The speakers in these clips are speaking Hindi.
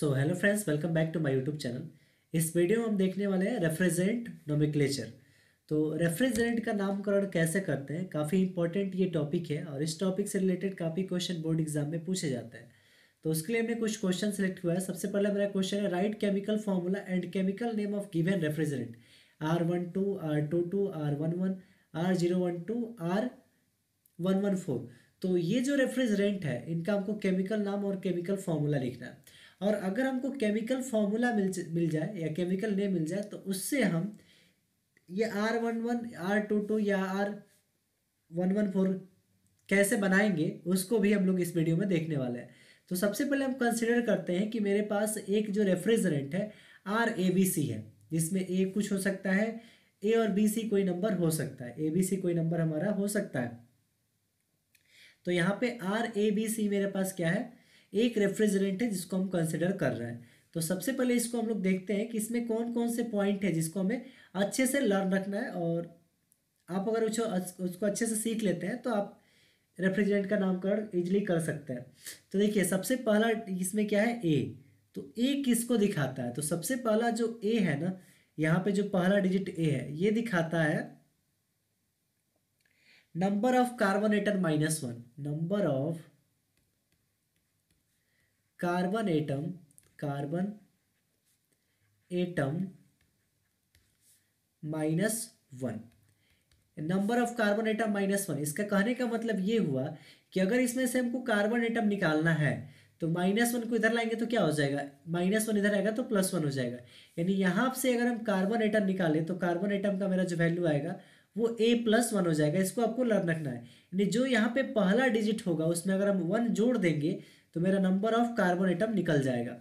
So hello friends, welcome back to my YouTube channel. इस वीडियो में हम देखने वाले हैं रेफ्रिजरेंट नोमेक्लेचर। तो रेफ्रिजरेंट का नामकरण कैसे करते हैं, काफ़ी इंपॉर्टेंट ये टॉपिक है और इस टॉपिक से रिलेटेड काफ़ी क्वेश्चन बोर्ड एग्जाम में पूछे जाते हैं। तो उसके लिए हमने कुछ क्वेश्चन सेलेक्ट हुआ है। सबसे पहला मेरा क्वेश्चन है, right chemical formula and chemical name of given refrigerant R12 R22 R11 R012 R114। तो ये जो रेफ्रिजरेंट है इनका हमको केमिकल नाम और केमिकल फॉर्मूला लिखना है। और अगर हमको केमिकल फॉर्मूला मिल जाए या केमिकल नेम मिल जाए तो उससे हम ये R11 R22 या R114 कैसे बनाएंगे उसको भी हम लोग इस वीडियो में देखने वाले हैं। तो सबसे पहले हम कंसिडर करते हैं कि मेरे पास एक जो रेफ्रिजरेंट है RABC है, जिसमें ए कुछ हो सकता है, ए और बी सी कोई नंबर हो सकता है, ABC कोई नंबर हमारा हो सकता है। तो यहाँ पे RABC मेरे पास क्या है, एक रेफ्रिजरेंट है जिसको हम कंसिडर कर रहे हैं। तो सबसे पहले इसको हम लोग देखते हैं कि इसमें कौन कौन से पॉइंट है जिसको हमें अच्छे से लर्न रखना है। और आप अगर उसको अच्छे से सीख लेते हैं तो आप रेफ्रिजरेंट का नामकरण इजीली कर सकते हैं। तो देखिए सबसे पहला इसमें क्या है, ए। तो ए किसको दिखाता है, तो सबसे पहला जो ए है ना, यहाँ पे जो पहला डिजिट ए है ये दिखाता है number of carbon atom -1। Number of carbon atom -1। Number of carbon atom -1, इसका कहने का मतलब ये हुआ कि अगर इसमें से हमको कार्बन एटम निकालना है तो -1 को इधर लाएंगे तो क्या हो जाएगा, -1 इधर आएगा तो +1 हो जाएगा। यानी यहाँ से अगर हम कार्बन एटम निकालें तो कार्बन एटम का मेरा जो वैल्यू आएगा वो A+1 हो जाएगा। इसको आपको लर्न रखना है। यानी जो यहाँ पे पहला डिजिट होगा उसमें अगर हम 1 जोड़ देंगे तो मेरा नंबर ऑफ कार्बन एटम निकल जाएगा।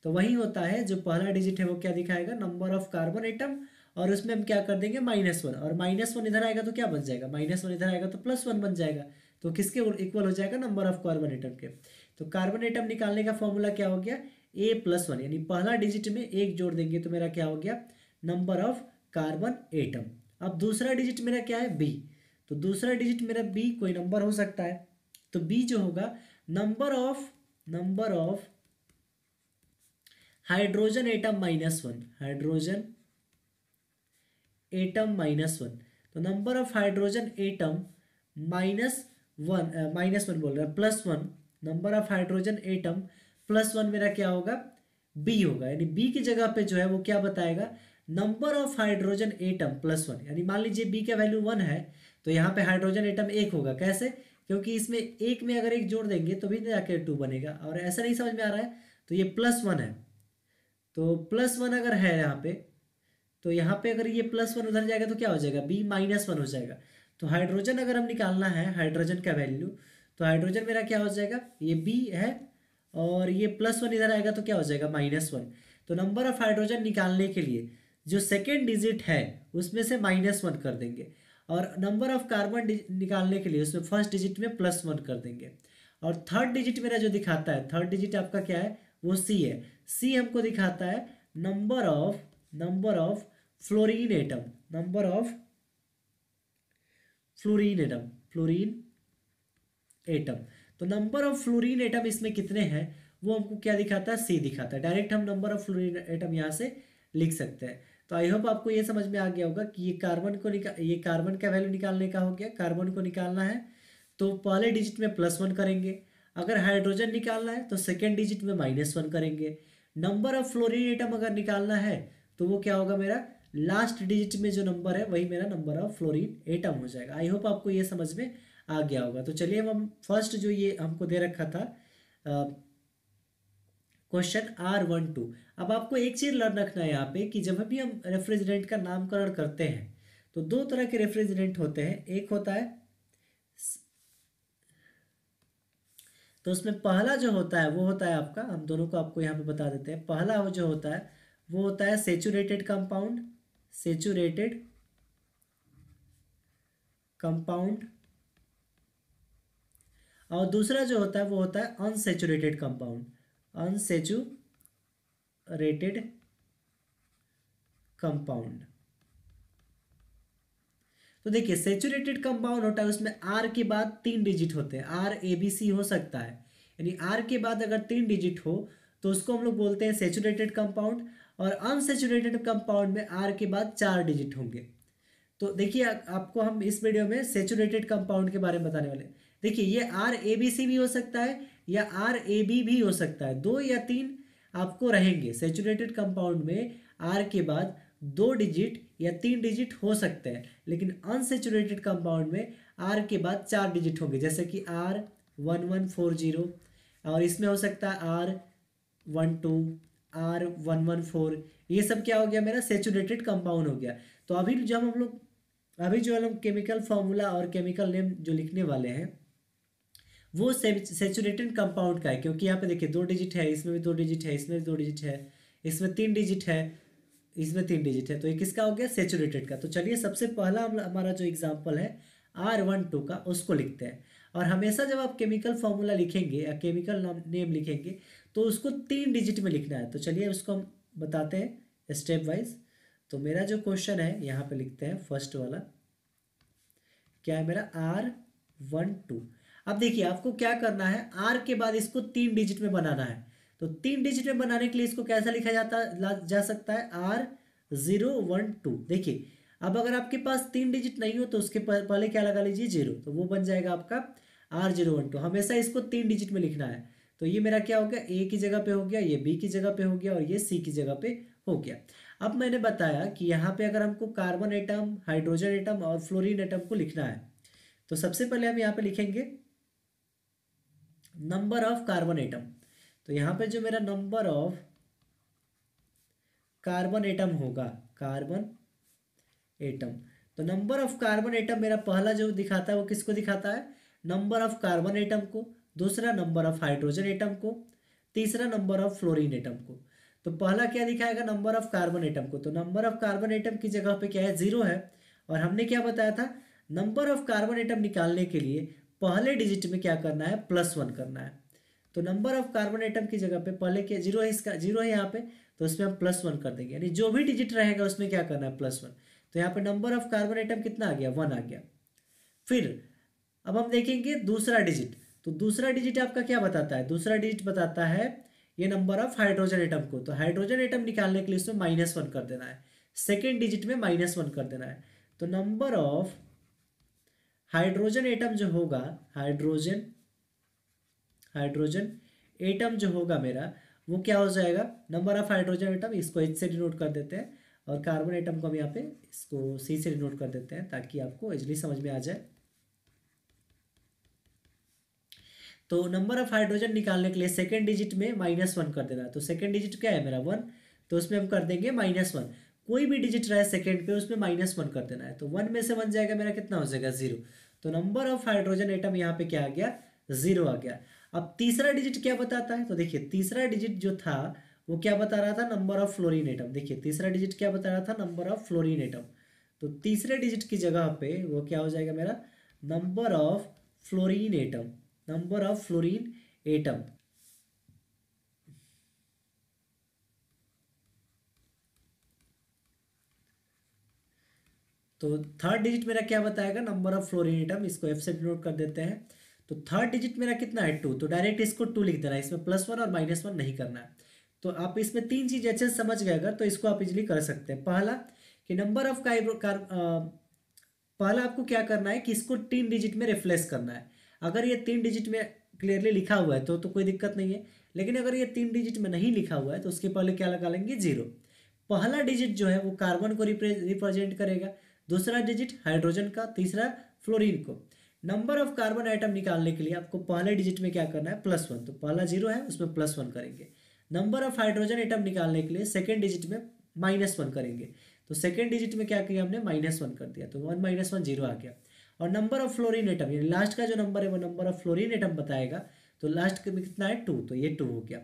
तो वही होता है, जो पहला डिजिट है वो क्या दिखाएगा, नंबर ऑफ कार्बन एटम, और उसमें हम क्या कर देंगे -1। और -1 इधर आएगा तो क्या बन जाएगा, -1 इधर आएगा तो +1 बन जाएगा। तो किसके इक्वल हो जाएगा, नंबर ऑफ कार्बन एटम के। तो कार्बन एटम निकालने का फॉर्मूला क्या हो गया, A+1। यानी पहला डिजिट में एक जोड़ देंगे तो मेरा क्या हो गया, नंबर ऑफ कार्बन एटम। अब दूसरा डिजिट मेरा क्या है, B। तो दूसरा डिजिट मेरा B कोई नंबर हो सकता है। तो B जो होगा, number of hydrogen atom -1। Hydrogen atom -1। तो नंबर ऑफ हाइड्रोजन एटम -1 बोल रहा है, +1। नंबर ऑफ हाइड्रोजन एटम +1 मेरा क्या होगा, बी होगा। यानी बी की जगह पे जो है वो क्या बताएगा, नंबर ऑफ हाइड्रोजन एटम +1। यानी मान लीजिए बी का वैल्यू 1 है तो यहाँ पे हाइड्रोजन एटम 1 होगा। कैसे, क्योंकि इसमें एक में अगर एक जोड़ देंगे तो भी जाके 2 बनेगा। और ऐसा नहीं समझ में आ रहा है तो ये +1 है। तो +1 अगर है यहाँ पे, तो यहाँ पे अगर ये +1 उधर जाएगा तो क्या हो जाएगा, B-1 हो जाएगा। तो हाइड्रोजन अगर हम निकालना है, हाइड्रोजन का वैल्यू, तो हाइड्रोजन मेरा क्या हो जाएगा, ये B है और ये +1 इधर आएगा तो क्या हो जाएगा, -1। तो नंबर ऑफ हाइड्रोजन निकालने के लिए जो सेकेंड डिजिट है उसमें से -1 कर देंगे, और नंबर ऑफ कार्बन निकालने के लिए उसमें फर्स्ट डिजिट में +1 कर देंगे। और थर्ड डिजिट मेरा जो दिखाता है, थर्ड डिजिट आपका क्या है, वो C है। C हमको दिखाता है number of fluorine atom. Number of fluorine atom. तो नंबर ऑफ फ्लोरीन एटम इसमें कितने हैं वो हमको क्या दिखाता है, C दिखाता है। डायरेक्ट हम नंबर ऑफ फ्लोरीन एटम यहाँ से लिख सकते हैं। तो आई होप आपको ये समझ में आ गया होगा कि ये कार्बन का वैल्यू निकालने का हो गया। कार्बन को निकालना है तो पहले डिजिट में +1 करेंगे। अगर हाइड्रोजन निकालना है तो सेकेंड डिजिट में -1 करेंगे। नंबर ऑफ फ्लोरीन एटम अगर निकालना है तो वो क्या होगा, मेरा लास्ट डिजिट में जो नंबर है वही मेरा नंबर ऑफ फ्लोरीन एटम हो जाएगा। आई होप आपको ये समझ में आ गया होगा। तो चलिए हम फर्स्ट जो ये हमको दे रखा था क्वेश्चन R12। अब आपको एक चीज लर्न रखना है यहाँ पे कि जब भी हम रेफ्रिजरेंट का नामकरण करते हैं तो दो तरह के रेफ्रिजरेंट होते हैं। एक होता है, तो उसमें पहला जो होता है वो होता है आपका, हम दोनों को आपको यहाँ पे बता देते हैं। पहला वो जो होता है वो होता है सेचुरेटेड कंपाउंड, और दूसरा जो होता है वो होता है अनसेचुरेटेड कंपाउंड। तो देखिए सेचुरेटेड कंपाउंड होता है, उसमें R के बाद 3 डिजिट होते हैं। RABC हो सकता है, यानी R के बाद अगर 3 डिजिट हो तो उसको हम लोग बोलते हैं सेचुरेटेड कंपाउंड। और अनसेचुरेटेड कंपाउंड में R के बाद 4 डिजिट होंगे। तो देखिए आपको हम इस वीडियो में सेचुरेटेड कंपाउंड के बारे में बताने वाले हैं। देखिए ये RABC भी हो सकता है या RAB भी हो सकता है, 2 या 3 आपको रहेंगे। सेचुरेटेड कंपाउंड में R के बाद 2 डिजिट या 3 डिजिट हो सकते हैं, लेकिन अनसेचुरेटेड कंपाउंड में R के बाद 4 डिजिट होंगे, जैसे कि R1140, और इसमें हो सकता है R12, R114। ये सब क्या हो गया, मेरा सेचुरेटेड कंपाउंड हो गया। तो अभी जो हम केमिकल फार्मूला और केमिकल नेम जो लिखने वाले हैं वो सेचुरेटेड कंपाउंड का है, क्योंकि यहाँ पे देखिए 2 डिजिट है, इसमें भी 2 डिजिट है, इसमें भी 2 डिजिट है, इसमें 3 डिजिट है, इसमें 3 डिजिट है, तो ये किसका हो गया, सेचुरेटेड का। तो चलिए सबसे पहला हमारा जो एग्जाम्पल है R12 का, उसको लिखते हैं। और हमेशा जब आप केमिकल फार्मूला लिखेंगे या केमिकल नेम लिखेंगे तो उसको 3 डिजिट में लिखना है। तो चलिए उसको हम बताते हैं स्टेप वाइज। तो मेरा जो क्वेश्चन है यहाँ पे लिखते हैं, फर्स्ट वाला क्या है मेरा, R12। अब देखिए आपको क्या करना है, R के बाद इसको 3 डिजिट में बनाना है। तो 3 डिजिट में बनाने के लिए इसको कैसा लिखा जा सकता है, R012। देखिए अब अगर आपके पास 3 डिजिट नहीं हो तो उसके पहले क्या लगा लीजिए, 0, तो वो बन जाएगा आपका R012। हमेशा इसको 3 डिजिट में लिखना है। तो ये मेरा क्या हो गया, A की जगह पे हो गया, ये B की जगह पे हो गया, और ये C की जगह पे हो गया। अब मैंने बताया कि यहाँ पे अगर हमको कार्बन एटम, हाइड्रोजन एटम और फ्लोरीन एटम को लिखना है, तो सबसे पहले हम यहाँ पे लिखेंगे नंबर ऑफ कार्बन एटम। तो यहाँ पे जो मेरा नंबर ऑफ कार्बन एटम होगा, कार्बन एटम, तो नंबर ऑफ कार्बन एटम मेरा पहला जो दिखाता है वो किसको दिखाता है, नंबर ऑफ कार्बन एटम को, दूसरा नंबर ऑफ हाइड्रोजन एटम को, तीसरा नंबर ऑफ फ्लोरीन एटम को। तो पहला क्या दिखाएगा, नंबर ऑफ कार्बन एटम को। तो नंबर ऑफ कार्बन एटम की जगह पे क्या है, 0 है। और हमने क्या बताया था, नंबर ऑफ कार्बन एटम निकालने के लिए पहले डिजिट में क्या करना है, +1 करना है। तो नंबर ऑफ कार्बन एटम की जगह पे पहले क्या, 0 है, इसका 0 है यहाँ पे, तो उसमें हम +1 कर देंगे, यानी जो भी डिजिट रहेगा उसमें क्या करना है, +1। तो यहाँ पे नंबर ऑफ कार्बन एटम कितना आ गया, 1 आ गया। फिर अब हम देखेंगे दूसरा डिजिट। तो दूसरा डिजिट आपका क्या बताता है, दूसरा डिजिट बताता है ये नंबर ऑफ हाइड्रोजन एटम को। तो हाइड्रोजन एटम निकालने के लिए इसमें -1 कर देना है, सेकेंड डिजिट में -1 कर देना है। तो नंबर ऑफ हाइड्रोजन एटम जो होगा, हाइड्रोजन एटम जो होगा मेरा, वो क्या हो जाएगा, नंबर ऑफ हाइड्रोजन एटम, इसको H से डिनोट कर देते हैं, और कार्बन एटम को हम यहाँ पे इसको C से डिनोट कर देते हैं, ताकि आपको इजली समझ में आ जाए। तो नंबर ऑफ हाइड्रोजन निकालने के लिए सेकेंड डिजिट में -1 कर देना है। तो सेकेंड डिजिट क्या है मेरा, 1, तो उसमें हम कर देंगे -1। कोई भी डिजिट रहे सेकेंड पे उसमें -1 कर देना है। तो 1 में से बन जाएगा मेरा कितना हो जाएगा, 0। तो नंबर ऑफ हाइड्रोजन एटम यहाँ पे क्या आ गया, 0 आ गया। अब तीसरा डिजिट क्या बताता है, तो देखिए तीसरा डिजिट जो था वो क्या बता रहा था, नंबर ऑफ फ्लोरीन एटम। देखिए तीसरा डिजिट क्या बता रहा था, नंबर ऑफ फ्लोरीन एटम। तो तीसरे डिजिट की जगह पे वो क्या हो जाएगा मेरा, number of fluorine atom, number of fluorine atom. तो थर्ड डिजिट मेरा क्या बताएगा, नंबर ऑफ फ्लोरीन एटम, इसको F से डिनोट कर देते हैं। तो थर्ड डिजिट मेरा कितना है, 2। तो डायरेक्ट इसको 2 लिख देना है, इसमें +1 और -1 नहीं करना है। तो आप इसमें 3 चीज अच्छे से समझ गए अगर, तो इसको आप इजिली कर सकते हैं। पहला कि नंबर ऑफ पहला आपको क्या करना है कि इसको 3 डिजिट में रिप्लेस करना है। अगर ये 3 डिजिट में क्लियरली लिखा हुआ है तो कोई दिक्कत नहीं है, लेकिन अगर ये 3 डिजिट में नहीं लिखा हुआ है तो उसके पहले क्या लगा लेंगे, 0। पहला डिजिट जो है वो कार्बन को रिप्रेजेंट करेगा, दूसरा डिजिट हाइड्रोजन का, तीसरा फ्लोरीन को। नंबर ऑफ कार्बन आइटम निकालने के लिए आपको पहले डिजिट में क्या करना है, +1। तो पहला 0 है, उसमें +1 करेंगे। नंबर ऑफ हाइड्रोजन आइटम निकालने के लिए सेकेंड डिजिट में -1 करेंगे। तो सेकेंड डिजिट में क्या किया हमने, -1 कर दिया, तो 1 - 1 0 आ गया। और नंबर ऑफ फ्लोरीन एटम, यानी लास्ट का जो नंबर है वो नंबर ऑफ फ्लोरीन एटम बताएगा। तो लास्ट में कितना है, 2, तो ये 2 हो गया।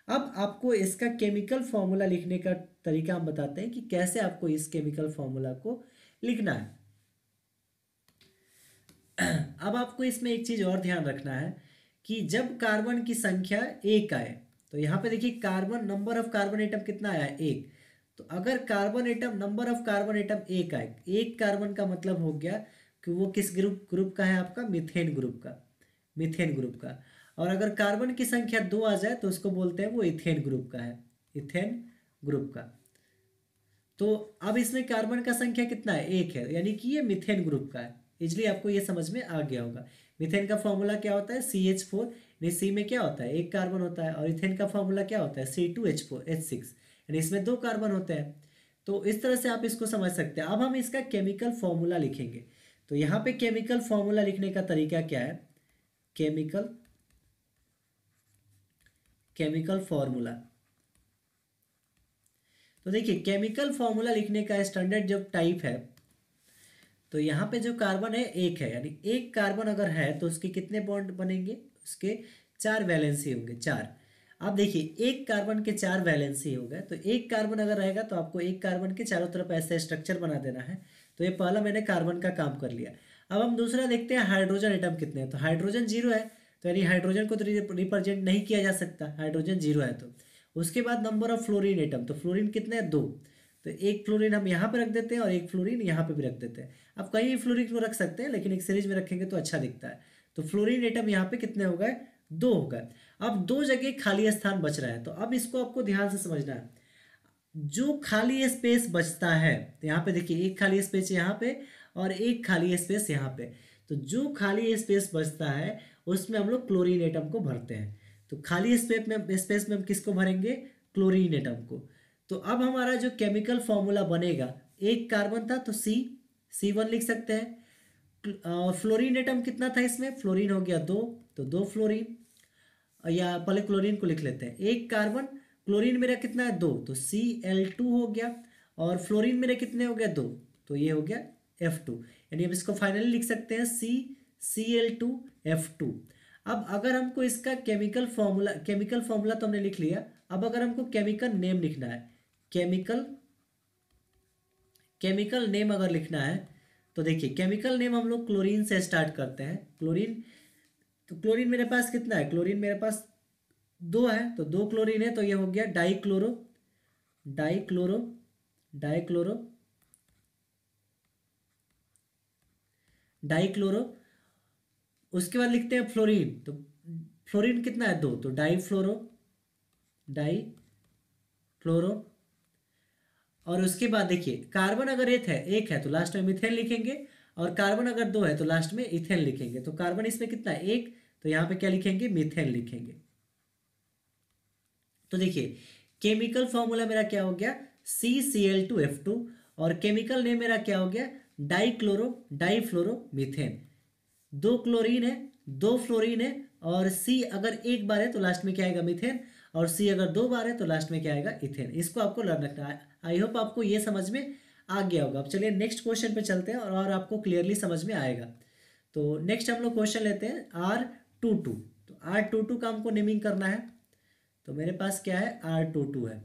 अब आपको इसका केमिकल फॉर्मूला लिखने का तरीका हम बताते हैं कि कैसे आपको इस केमिकल फॉर्मूला को लिखना है। अब आपको इसमें एक चीज और ध्यान रखना है कि जब कार्बन की संख्या 1 आए, तो यहाँ पे देखिए carbon, number of carbon atom कितना आया, 1। तो अगर carbon atom, number of carbon atom 1 आए, 1 कार्बन का मतलब हो गया कि वो किस ग्रुप का है आपका, मीथेन ग्रुप का, मीथेन ग्रुप का। और अगर कार्बन की संख्या 2 आ जाए तो उसको बोलते हैं वो इथेन ग्रुप का है, इथेन ग्रुप का। तो अब इसमें कार्बन का संख्या कितना है, 1 है, यानी कि ये मीथेन ग्रुप का है। इजली आपको ये समझ में आ गया होगा। मीथेन का फॉर्मूला क्या होता है, CH4, यानी सी में क्या होता है, एक कार्बन होता है, और इथेन का फॉर्मूला क्या होता है, C2H6, यानी इसमें 2 कार्बन होते हैं। तो इस तरह से आप इसको समझ सकते हैं। अब हम इसका केमिकल फॉर्मूला लिखेंगे। तो यहाँ पे केमिकल फॉर्मूला लिखने का तरीका क्या है, केमिकल फॉर्मूला। तो देखिए केमिकल फॉर्मूला लिखने का स्टैंडर्ड जो टाइप है, तो यहाँ पे जो कार्बन है 1 है, यानी एक कार्बन अगर है तो उसके कितने बॉन्ड बनेंगे, उसके 4 वैलेंसी होंगे, 4। अब देखिए एक कार्बन के 4 वैलेंसी हो गए, तो एक कार्बन अगर रहेगा तो आपको एक कार्बन के चारों तरफ ऐसे स्ट्रक्चर बना देना है। तो ये पहला मैंने कार्बन का काम कर लिया। अब हम दूसरा देखते हैं हाइड्रोजन एटम कितने हैं। तो हाइड्रोजन 0 है, तो यानी हाइड्रोजन को तो रिप्रेजेंट नहीं किया जा सकता, हाइड्रोजन 0 है। तो उसके बाद नंबर ऑफ फ्लोरीन एटम, तो फ्लोरीन कितने हैं, 2। तो एक फ्लोरीन हम यहाँ पे रख देते हैं और एक फ्लोरीन यहाँ पे भी रख देते हैं। आप कहीं भी फ्लोरीन को रख सकते हैं, लेकिन एक सीरीज में रखेंगे तो अच्छा दिखता है। तो फ्लोरीन एटम यहाँ पे कितने हो गए, 2 हो गए। अब 2 जगह खाली स्थान बच रहा है, तो अब इसको आपको ध्यान से समझना है। जो खाली स्पेस बचता है, तो यहाँ पे देखिए एक खाली स्पेस यहाँ पे और एक खाली स्पेस यहाँ पे। तो जो खाली स्पेस बचता है उसमें हम लोग क्लोरीन एटम को भरते हैं। तो खाली स्पेस में हम किसको भरेंगे, क्लोरीन एटम को। तो अब हमारा जो केमिकल फॉर्मूला बनेगा, एक कार्बन था तो C1 लिख सकते हैं। और फ्लोरीन एटम कितना था इसमें, फ्लोरीन हो गया 2, तो 2 फ्लोरीन, या पहले क्लोरीन को लिख लेते हैं, एक कार्बन, क्लोरीन मेरा कितना है 2, तो Cl2 हो गया, और फ्लोरीन मेरे कितने हो गया 2, तो ये हो गया F2। यानी अब इसको फाइनली लिख सकते हैं Cl2F2। अब अगर हमको इसका केमिकल फॉर्मूला तो हमने लिख लिया। अब अगर हमको केमिकल नेम लिखना है, केमिकल नेम अगर लिखना है, तो देखिए केमिकल नेम हम लोग क्लोरीन से स्टार्ट करते हैं। क्लोरीन, तो क्लोरीन मेरे पास कितना है, क्लोरीन मेरे पास 2 है, तो 2 क्लोरीन है, तो ये हो गया डाइक्लोरो, डाइक्लोरो, डाइक्लोरो, डाइक्लोरो। उसके बाद लिखते हैं फ्लोरीन, तो फ्लोरीन कितना है 2, तो डाइफ्लोरो, डाइफ्लोरो। और उसके बाद देखिए कार्बन अगर एक है तो लास्ट में मीथेन लिखेंगे, और कार्बन अगर 2 है तो लास्ट में इथेन लिखेंगे। तो कार्बन इसमें कितना है 1, तो यहाँ पे क्या लिखेंगे, मीथेन लिखेंगे। तो देखिए केमिकल फॉर्मूला मेरा क्या हो गया, CCl2F2, और केमिकल नेम मेरा क्या हो गया, डाइफ्लोरो मीथेन। 2 क्लोरीन है, 2 फ्लोरीन है, और C अगर एक बार है तो लास्ट में क्या आएगा, मीथेन, और C अगर 2 बार है तो लास्ट में क्या आएगा, इथेन। इसको आपको लर्न रखना है। आई होप आपको ये समझ में आ गया होगा। अब चलिए नेक्स्ट क्वेश्चन पे चलते हैं, और आपको क्लियरली समझ में आएगा। तो नेक्स्ट हम लोग क्वेश्चन लेते हैं R22। तो R22 का हमको नेमिंग करना है। तो मेरे पास क्या है, R22 है,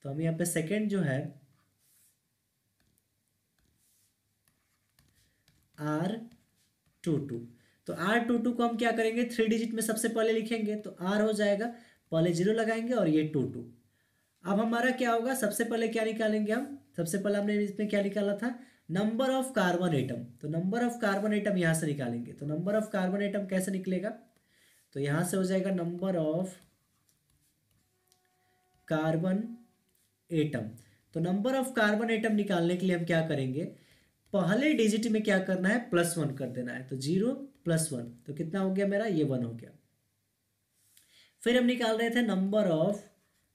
तो हम यहाँ पे सेकेंड जो है R22, तो R22 को हम क्या करेंगे, 3 डिजिट में सबसे पहले लिखेंगे, तो R हो जाएगा, पहले 0 लगाएंगे और ये 22। अब हमारा क्या होगा, सबसे पहले क्या निकालेंगे हम, सबसे पहले हमने इसमें क्या निकाला था, नंबर ऑफ कार्बन एटम। तो नंबर ऑफ कार्बन एटम यहाँ से निकालेंगे। तो नंबर ऑफ कार्बन एटम कैसे निकलेगा, तो यहाँ से हो जाएगा नंबर ऑफ कार्बन एटम। तो नंबर ऑफ कार्बन एटम निकालने के लिए हम क्या करेंगे, पहले डिजिट में क्या करना है, +1 कर देना है। तो 0 + 1, तो कितना हो गया मेरा, ये 1 हो गया। फिर हम निकाल रहे थे number of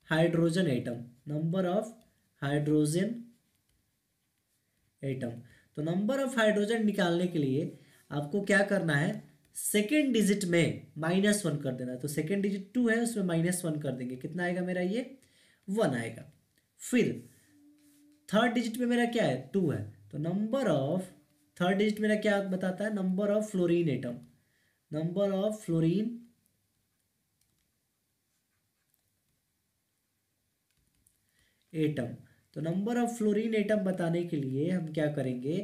hydrogen atom, number of hydrogen atom. तो नंबर ऑफ हाइड्रोजन निकालने के लिए आपको क्या करना है, सेकेंड डिजिट में -1 कर देना है। तो सेकेंड डिजिट 2 है, उसमें -1 कर देंगे, कितना आएगा मेरा, ये 1 आएगा। फिर थर्ड डिजिट में मेरा क्या है, 2 है, तो नंबर ऑफ, थर्ड डिजिट मेरा क्या बताता है, number of fluorine atom, number of fluorine atom. तो नंबर ऑफ फ्लोरीन एटम बताने के लिए हम क्या करेंगे,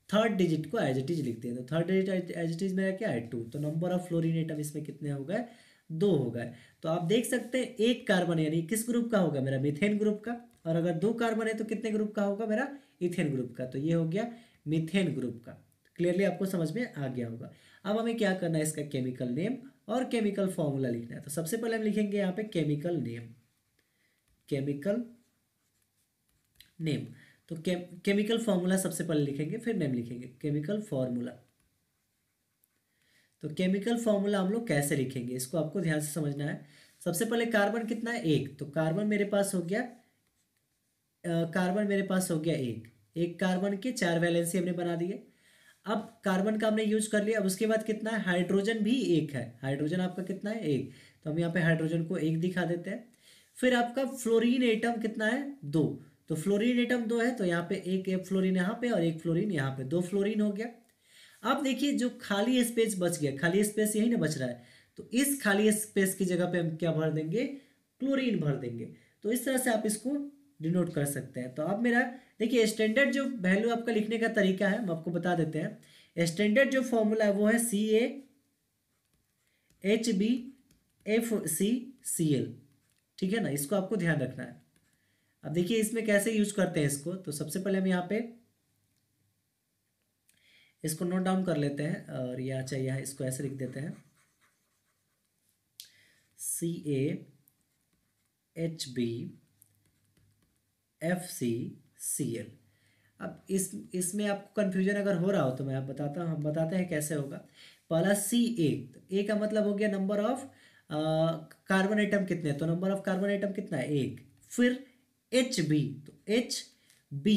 थर्ड डिजिट को एज इट इज लिखते हैं। तो third digit as it is मेरा क्या है, 2। तो नंबर ऑफ फ्लोरीन एटम इसमें कितने हो गए, 2 हो गए। तो आप देख सकते हैं एक कार्बन यानी किस ग्रुप का होगा, मेरा मीथेन ग्रुप का, और अगर 2 कार्बन है तो कितने ग्रुप का होगा, मेरा इथेन ग्रुप का। तो ये हो गया मीथेन ग्रुप का। क्लियरली आपको समझ में आ गया होगा। अब हमें क्या करना है, इसका केमिकल नेम और केमिकल फॉर्मूला लिखना है। तो सबसे पहले हम लिखेंगे यहाँ पे केमिकल नेम, केमिकल नेम। तो केमिकल फॉर्मूला सबसे पहले लिखेंगे, फिर नेम लिखेंगे, केमिकल फॉर्मूला। तो केमिकल फॉर्मूला हम लोग कैसे लिखेंगे, इसको आपको ध्यान से समझना है। सबसे पहले कार्बन कितना है, एक, तो कार्बन मेरे पास हो गया, कार्बन मेरे पास हो गया एक, एक कार्बन के 4 वैलेंसी हमने बना दिए। अब कार्बन का हमने यूज कर लिया। अब उसके बाद कितना है, हाइड्रोजन भी एक है, हाइड्रोजन आपका कितना है, एक, तो हम यहाँ पे हाइड्रोजन को एक दिखा देते हैं। फिर आपका फ्लोरीन एटम कितना है, दो, तो फ्लोरीन एटम दो है, तो यहाँ पे एक फ्लोरीन यहाँ पे और एक फ्लोरीन यहाँ पे, दो फ्लोरीन हो गया। अब देखिए जो खाली स्पेस बच गया, खाली स्पेस यही ना बच रहा है, तो इस खाली स्पेस की जगह पे हम क्या भर देंगे, क्लोरीन भर देंगे। तो इस तरह से आप इसको डिनोट कर सकते हैं। तो अब मेरा देखिए स्टैंडर्ड जो वैल्यू आपका लिखने का तरीका है हम आपको बता देते हैं। स्टैंडर्ड जो फॉर्मूला है वो है CaHbFcCl, ठीक है ना, इसको आपको ध्यान रखना है। अब देखिए इसमें कैसे यूज करते हैं इसको, तो सबसे पहले हम यहाँ पे इसको नोट डाउन कर लेते हैं, और यहाँ चाहिए इसको ऐसे लिख देते हैं, CaHbFcCl। अब इसमें आपको कंफ्यूजन अगर हो रहा हो तो मैं आप बताता हूँ, हम बताते हैं कैसे होगा। पहला Ca, तो ए का मतलब हो गया नंबर ऑफ कार्बन एटम कितने, तो नंबर ऑफ कार्बन एटम कितना है, एक। फिर Hb, तो Hb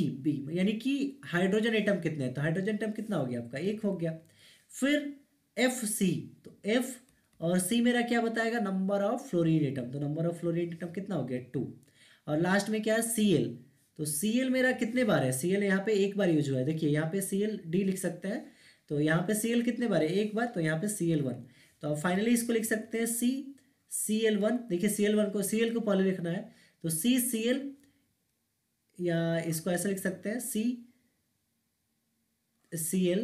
यानी कि हाइड्रोजन एटम कितने हैं, तो हाइड्रोजन एटम कितना हो गया आपका, एक हो गया। फिर Fc, तो F और C मेरा क्या बताएगा, नंबर ऑफ फ्लोरीन एटम, तो नंबर ऑफ फ्लोरीन एटम कितना हो गया, 2। और लास्ट में क्या है, Cl, तो Cl मेरा कितने बार है, Cl यहाँ पे एक बार यूज हुआ है। देखिए यहाँ पे Cl लिख सकते हैं, तो यहाँ पे Cl कितने बार है, एक बार, तो यहाँ पे Cl1। तो अब फाइनली इसको लिख सकते हैं Cl1। देखिए Cl को पहले लिखना है, तो CCl, या इसको ऐसे लिख सकते हैं CCl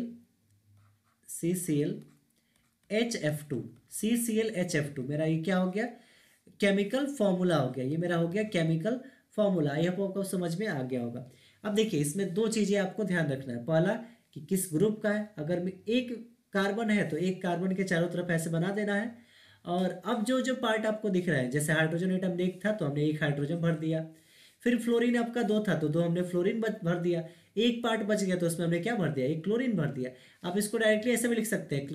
मेरा ये क्या हो गया, केमिकल फॉर्मूला हो गया, ये मेरा हो गया केमिकल फॉर्मूला। आई होप आपको समझ में आ गया होगा। अब देखिए इसमें दो चीजें आपको ध्यान रखना है, पहला कि किस ग्रुप का है, अगर एक कार्बन है तो एक कार्बन के चारों तरफ ऐसे बना देना है। और अब जो जो पार्ट आपको दिख रहा है, जैसे हाइड्रोजन एटम एक था तो हमने एक हाइड्रोजन भर दिया। फिर फ्लोरीन आपका दो था तो दो हमने फ्लोरीन भर दिया। एक पार्ट बच गया तो उसमें हमने क्या भर दिया, एक क्लोरीन भर दिया। आप इसको डायरेक्टली ऐसे भी लिख सकते हैं,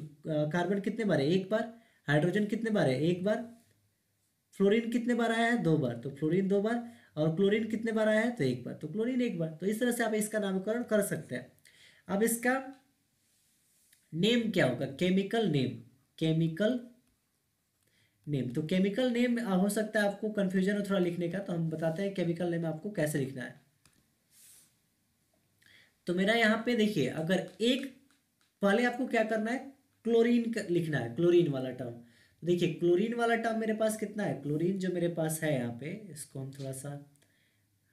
कार्बन कितने बार है, एक बार, हाइड्रोजन कितने बार है, एक बार, फ्लोरीन कितने बार आया है, दो बार, तो फ्लोरीन दो बार, और क्लोरीन कितने बार आया है, तो एक बार, तो क्लोरीन एक बार। तो इस तरह से आप इसका नामकरण कर सकते हैं। अब इसका नेम क्या होगा, केमिकल नेम, केमिकल नेम। तो केमिकल नेम हो सकता है आपको कंफ्यूजन हो थोड़ा लिखने का, तो हम बताते हैं केमिकल नेम आपको कैसे लिखना है। तो मेरा यहाँ पे देखिए, अगर एक, पहले आपको क्या करना है, क्लोरीन लिखना है, क्लोरीन वाला टर्म। तो देखिए क्लोरीन वाला टर्म मेरे पास कितना है, क्लोरीन जो मेरे पास है यहाँ पे, इसको हम थोड़ा सा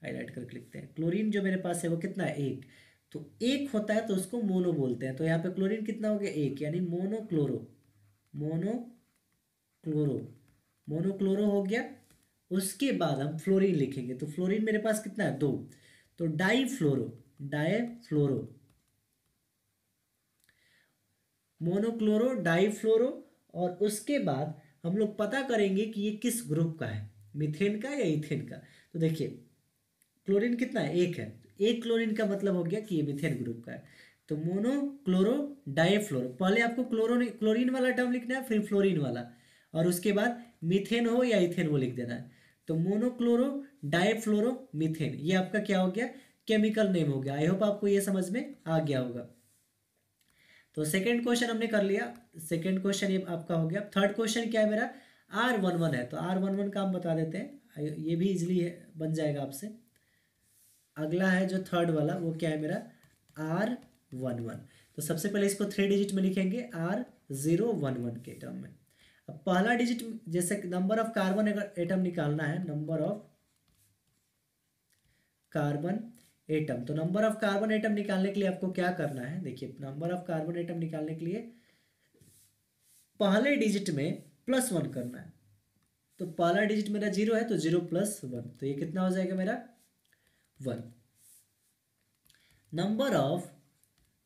हाईलाइट करके लिखते हैं। क्लोरीन जो मेरे पास है वो कितना है, एक। तो एक होता है तो उसको मोनो बोलते हैं, तो यहाँ पे क्लोरीन कितना हो गया, एक, यानी मोनोक्लोरो, मोनोक्लोरो, मोनोक्लोरो हो गया। उसके बाद हम फ्लोरीन लिखेंगे, तो फ्लोरीन मेरे पास कितना है, दो, तो डाईफ्लोरो, डाईफ्लोरो, मोनोक्लोरो, डाईफ्लोरो। और उसके बाद हम लोग पता करेंगे कि ये किस ग्रुप का है, मीथेन का या इथेन का। तो देखिए क्लोरीन कितना है, एक है, एक क्लोरीन का मतलब हो गया कि ये मीथेन ग्रुप का है। तो मोनोक्लोरो डाईफ्लोरो, पहले आपको क्लोरीन वाला टर्म लिखना है, फिर फ्लोरीन वाला, और उसके बाद मीथेन हो या इथेन वो लिख देना है। तो मोनोक्लोरो डाईफ्लोरो मीथेन, ये आपका क्या हो गया, केमिकल नेम हो गया। आई होप आपको ये समझ में आ गया होगा। तो सेकेंड क्वेश्चन हमने कर लिया, सेकेंड क्वेश्चन ये आपका हो गया। थर्ड क्वेश्चन क्या है मेरा, R11 है, तो R11 का हम बता देते हैं, ये भी इजिली बन जाएगा आपसे। अगला है जो थर्ड वाला वो क्या है मेरा, R11। तो सबसे पहले इसको 3 डिजिट में लिखेंगे, R011 के टर्म में। अब पहला डिजिट, जैसे नंबर ऑफ कार्बन एटम निकालना है, नंबर ऑफ कार्बन एटम, तो नंबर ऑफ कार्बन एटम निकालने के लिए आपको क्या करना है, देखिए नंबर ऑफ कार्बन एटम निकालने के लिए पहले डिजिट में +1 करना है। तो पहला डिजिट मेरा 0 है, तो 0 + 1, तो ये कितना हो जाएगा मेरा 1। नंबर ऑफ,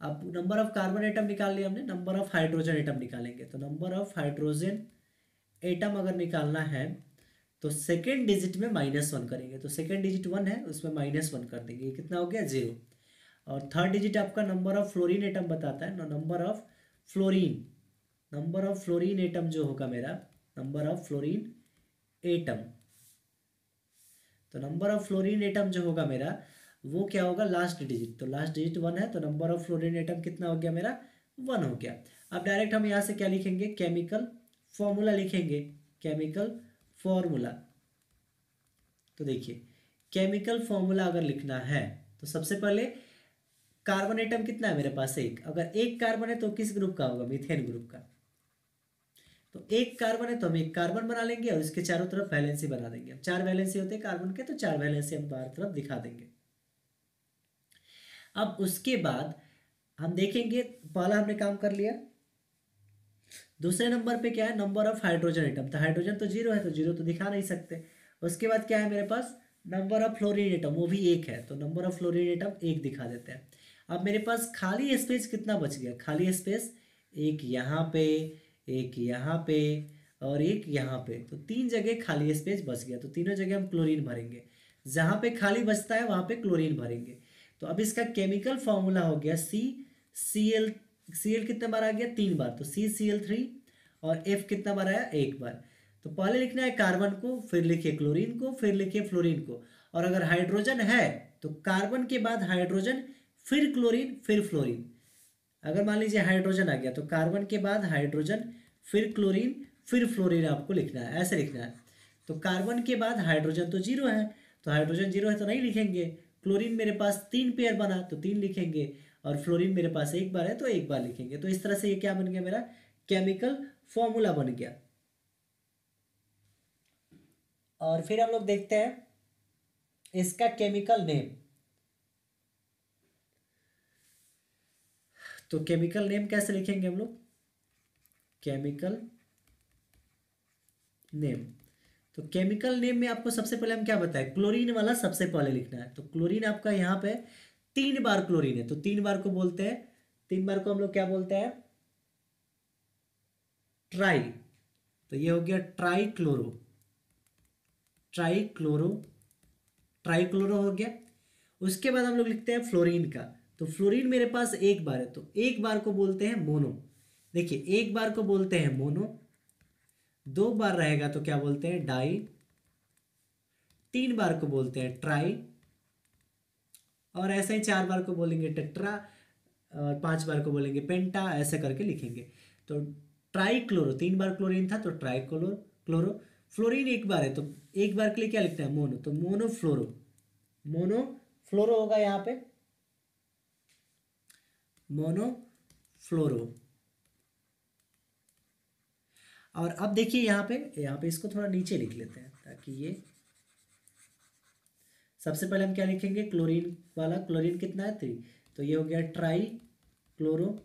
अब नंबर ऑफ कार्बन एटम निकाल लिया हमने, नंबर ऑफ हाइड्रोजन एटम निकालेंगे, तो नंबर ऑफ हाइड्रोजन एटम अगर निकालना है तो सेकेंड डिजिट में -1 करेंगे। तो सेकेंड डिजिट 1 है, उसमें -1 कर देंगे, ये कितना हो गया 0। और थर्ड डिजिट आपका नंबर ऑफ फ्लोरीन एटम बताता है, नंबर ऑफ फ्लोरीन एटम जो होगा मेरा, नंबर ऑफ फ्लोरीन एटम, तो नंबर ऑफ फ्लोरीन एटम जो होगा मेरा वो क्या होगा, लास्ट डिजिट। तो लास्ट डिजिट 1 है, तो नंबर ऑफ फ्लोरीन एटम कितना हो गया मेरा, 1 हो गया। अब डायरेक्ट हम यहाँ से क्या लिखेंगे, केमिकल फॉर्मूला लिखेंगे, केमिकल फॉर्मूला। तो देखिए केमिकल फॉर्मूला अगर लिखना है तो सबसे पहले कार्बन एटम कितना है मेरे पास, एक। अगर एक कार्बन है तो किस ग्रुप का होगा, मीथेन ग्रुप का। तो एक कार्बन है तो हम एक कार्बन बना लेंगे और इसके चारों तरफ वैलेंसी बना देंगे। अब 4 वैलेंसी होते हैं कार्बन के, तो 4 वैलेंसी हम बाहर तरफ दिखा देंगे। अब उसके बाद हम देखेंगे, पहला हमने काम कर लिया। दूसरे नंबर पे क्या है, नंबर ऑफ हाइड्रोजन एटम। तो हाइड्रोजन तो 0 है, तो 0 तो दिखा नहीं सकते। उसके बाद क्या है मेरे पास, नंबर ऑफ फ्लोरीन एटम, वो भी 1 है, तो नंबर ऑफ फ्लोरीन एटम 1 दिखा देते हैं। अब मेरे पास खाली स्पेस कितना बच गया, खाली स्पेस एक यहाँ पे, एक यहाँ पे और एक यहाँ पे, तो 3 जगह खाली स्पेस बच गया। तो तीनों जगह हम क्लोरीन भरेंगे, जहाँ पे खाली बचता है वहाँ पे क्लोरीन भरेंगे। तो अब इसका केमिकल फॉर्मूला हो गया Cl कितने बार आ गया, 3 बार, तो CCl3। और F कितना बार आया, 1 बार। तो पहले लिखना है कार्बन को, फिर लिखिए क्लोरीन को, फिर लिखिए फ्लोरीन को। और अगर हाइड्रोजन है तो कार्बन के बाद हाइड्रोजन, फिर क्लोरीन, फिर फ्लोरीन। अगर मान लीजिए हाइड्रोजन आ गया तो कार्बन के बाद हाइड्रोजन, फिर क्लोरीन, फिर फ्लोरीन आपको लिखना है, ऐसे लिखना है। तो कार्बन के बाद हाइड्रोजन तो 0 है, तो हाइड्रोजन 0 है तो नहीं लिखेंगे। क्लोरीन मेरे पास 3 पेयर बना तो 3 लिखेंगे, और फ्लोरीन मेरे पास 1 बार है तो 1 बार लिखेंगे। तो इस तरह से ये क्या बन गया, मेरा केमिकल फॉर्मूला बन गया। और फिर हम लोग देखते हैं इसका केमिकल नेम। तो केमिकल नेम कैसे लिखेंगे हम लोग, केमिकल नेम। तो केमिकल नेम में आपको सबसे पहले हम क्या बताएं, क्लोरीन वाला सबसे पहले लिखना है। तो क्लोरीन आपका यहाँ पे 3 बार क्लोरीन है, तो 3 बार को बोलते हैं, 3 बार को हम लोग क्या बोलते हैं, ट्राई। तो ये हो गया ट्राईक्लोरो, ट्राईक्लोरो, ट्राईक्लोरो हो गया। उसके बाद हम लोग लिखते हैं फ्लोरीन का। तो फ्लोरीन मेरे पास 1 बार है, तो 1 बार को बोलते हैं मोनो। देखिए 1 बार को बोलते हैं मोनो, 2 बार रहेगा तो क्या बोलते हैं, डाई, 3 बार को बोलते हैं ट्राई, और ऐसे ही 4 बार को बोलेंगे टेट्रा, और 5 बार को बोलेंगे पेंटा, ऐसे करके लिखेंगे। तो ट्राईक्लोरो, 3 बार क्लोरीन था तो ट्राईक्लोरो क्लोरो। फ्लोरीन 1 बार है तो 1 बार के लिए क्या लिखते हैं, मोनो, तो मोनोफ्लोरो, मोनोफ्लोरो होगा यहाँ पे, मोनोफ्लोरो। और अब देखिए यहाँ पे इसको थोड़ा नीचे लिख लेते हैं ताकि ये, सबसे पहले हम क्या लिखेंगे, क्लोरीन वाला, क्लोरीन कितना है 3, तो ये हो गया ट्राई क्लोरो।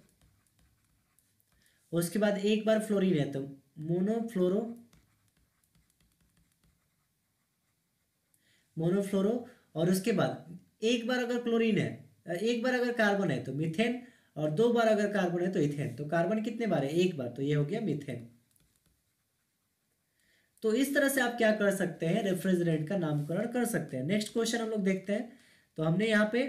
उसके बाद 1 बार फ्लोरीन है तो मोनोफ्लोरो, मोनोफ्लोरो। और उसके बाद 1 बार अगर क्लोरीन है, 1 बार अगर कार्बन है तो मीथेन, और 2 बार अगर कार्बन है तो इथेन। तो कार्बन कितने बार है, 1 बार, तो ये हो गया मीथेन। तो इस तरह से आप क्या कर सकते हैं, रेफ्रिजरेंट का नामकरण कर सकते हैं। नेक्स्ट क्वेश्चन हम लोग देखते हैं। तो हमने यहाँ पे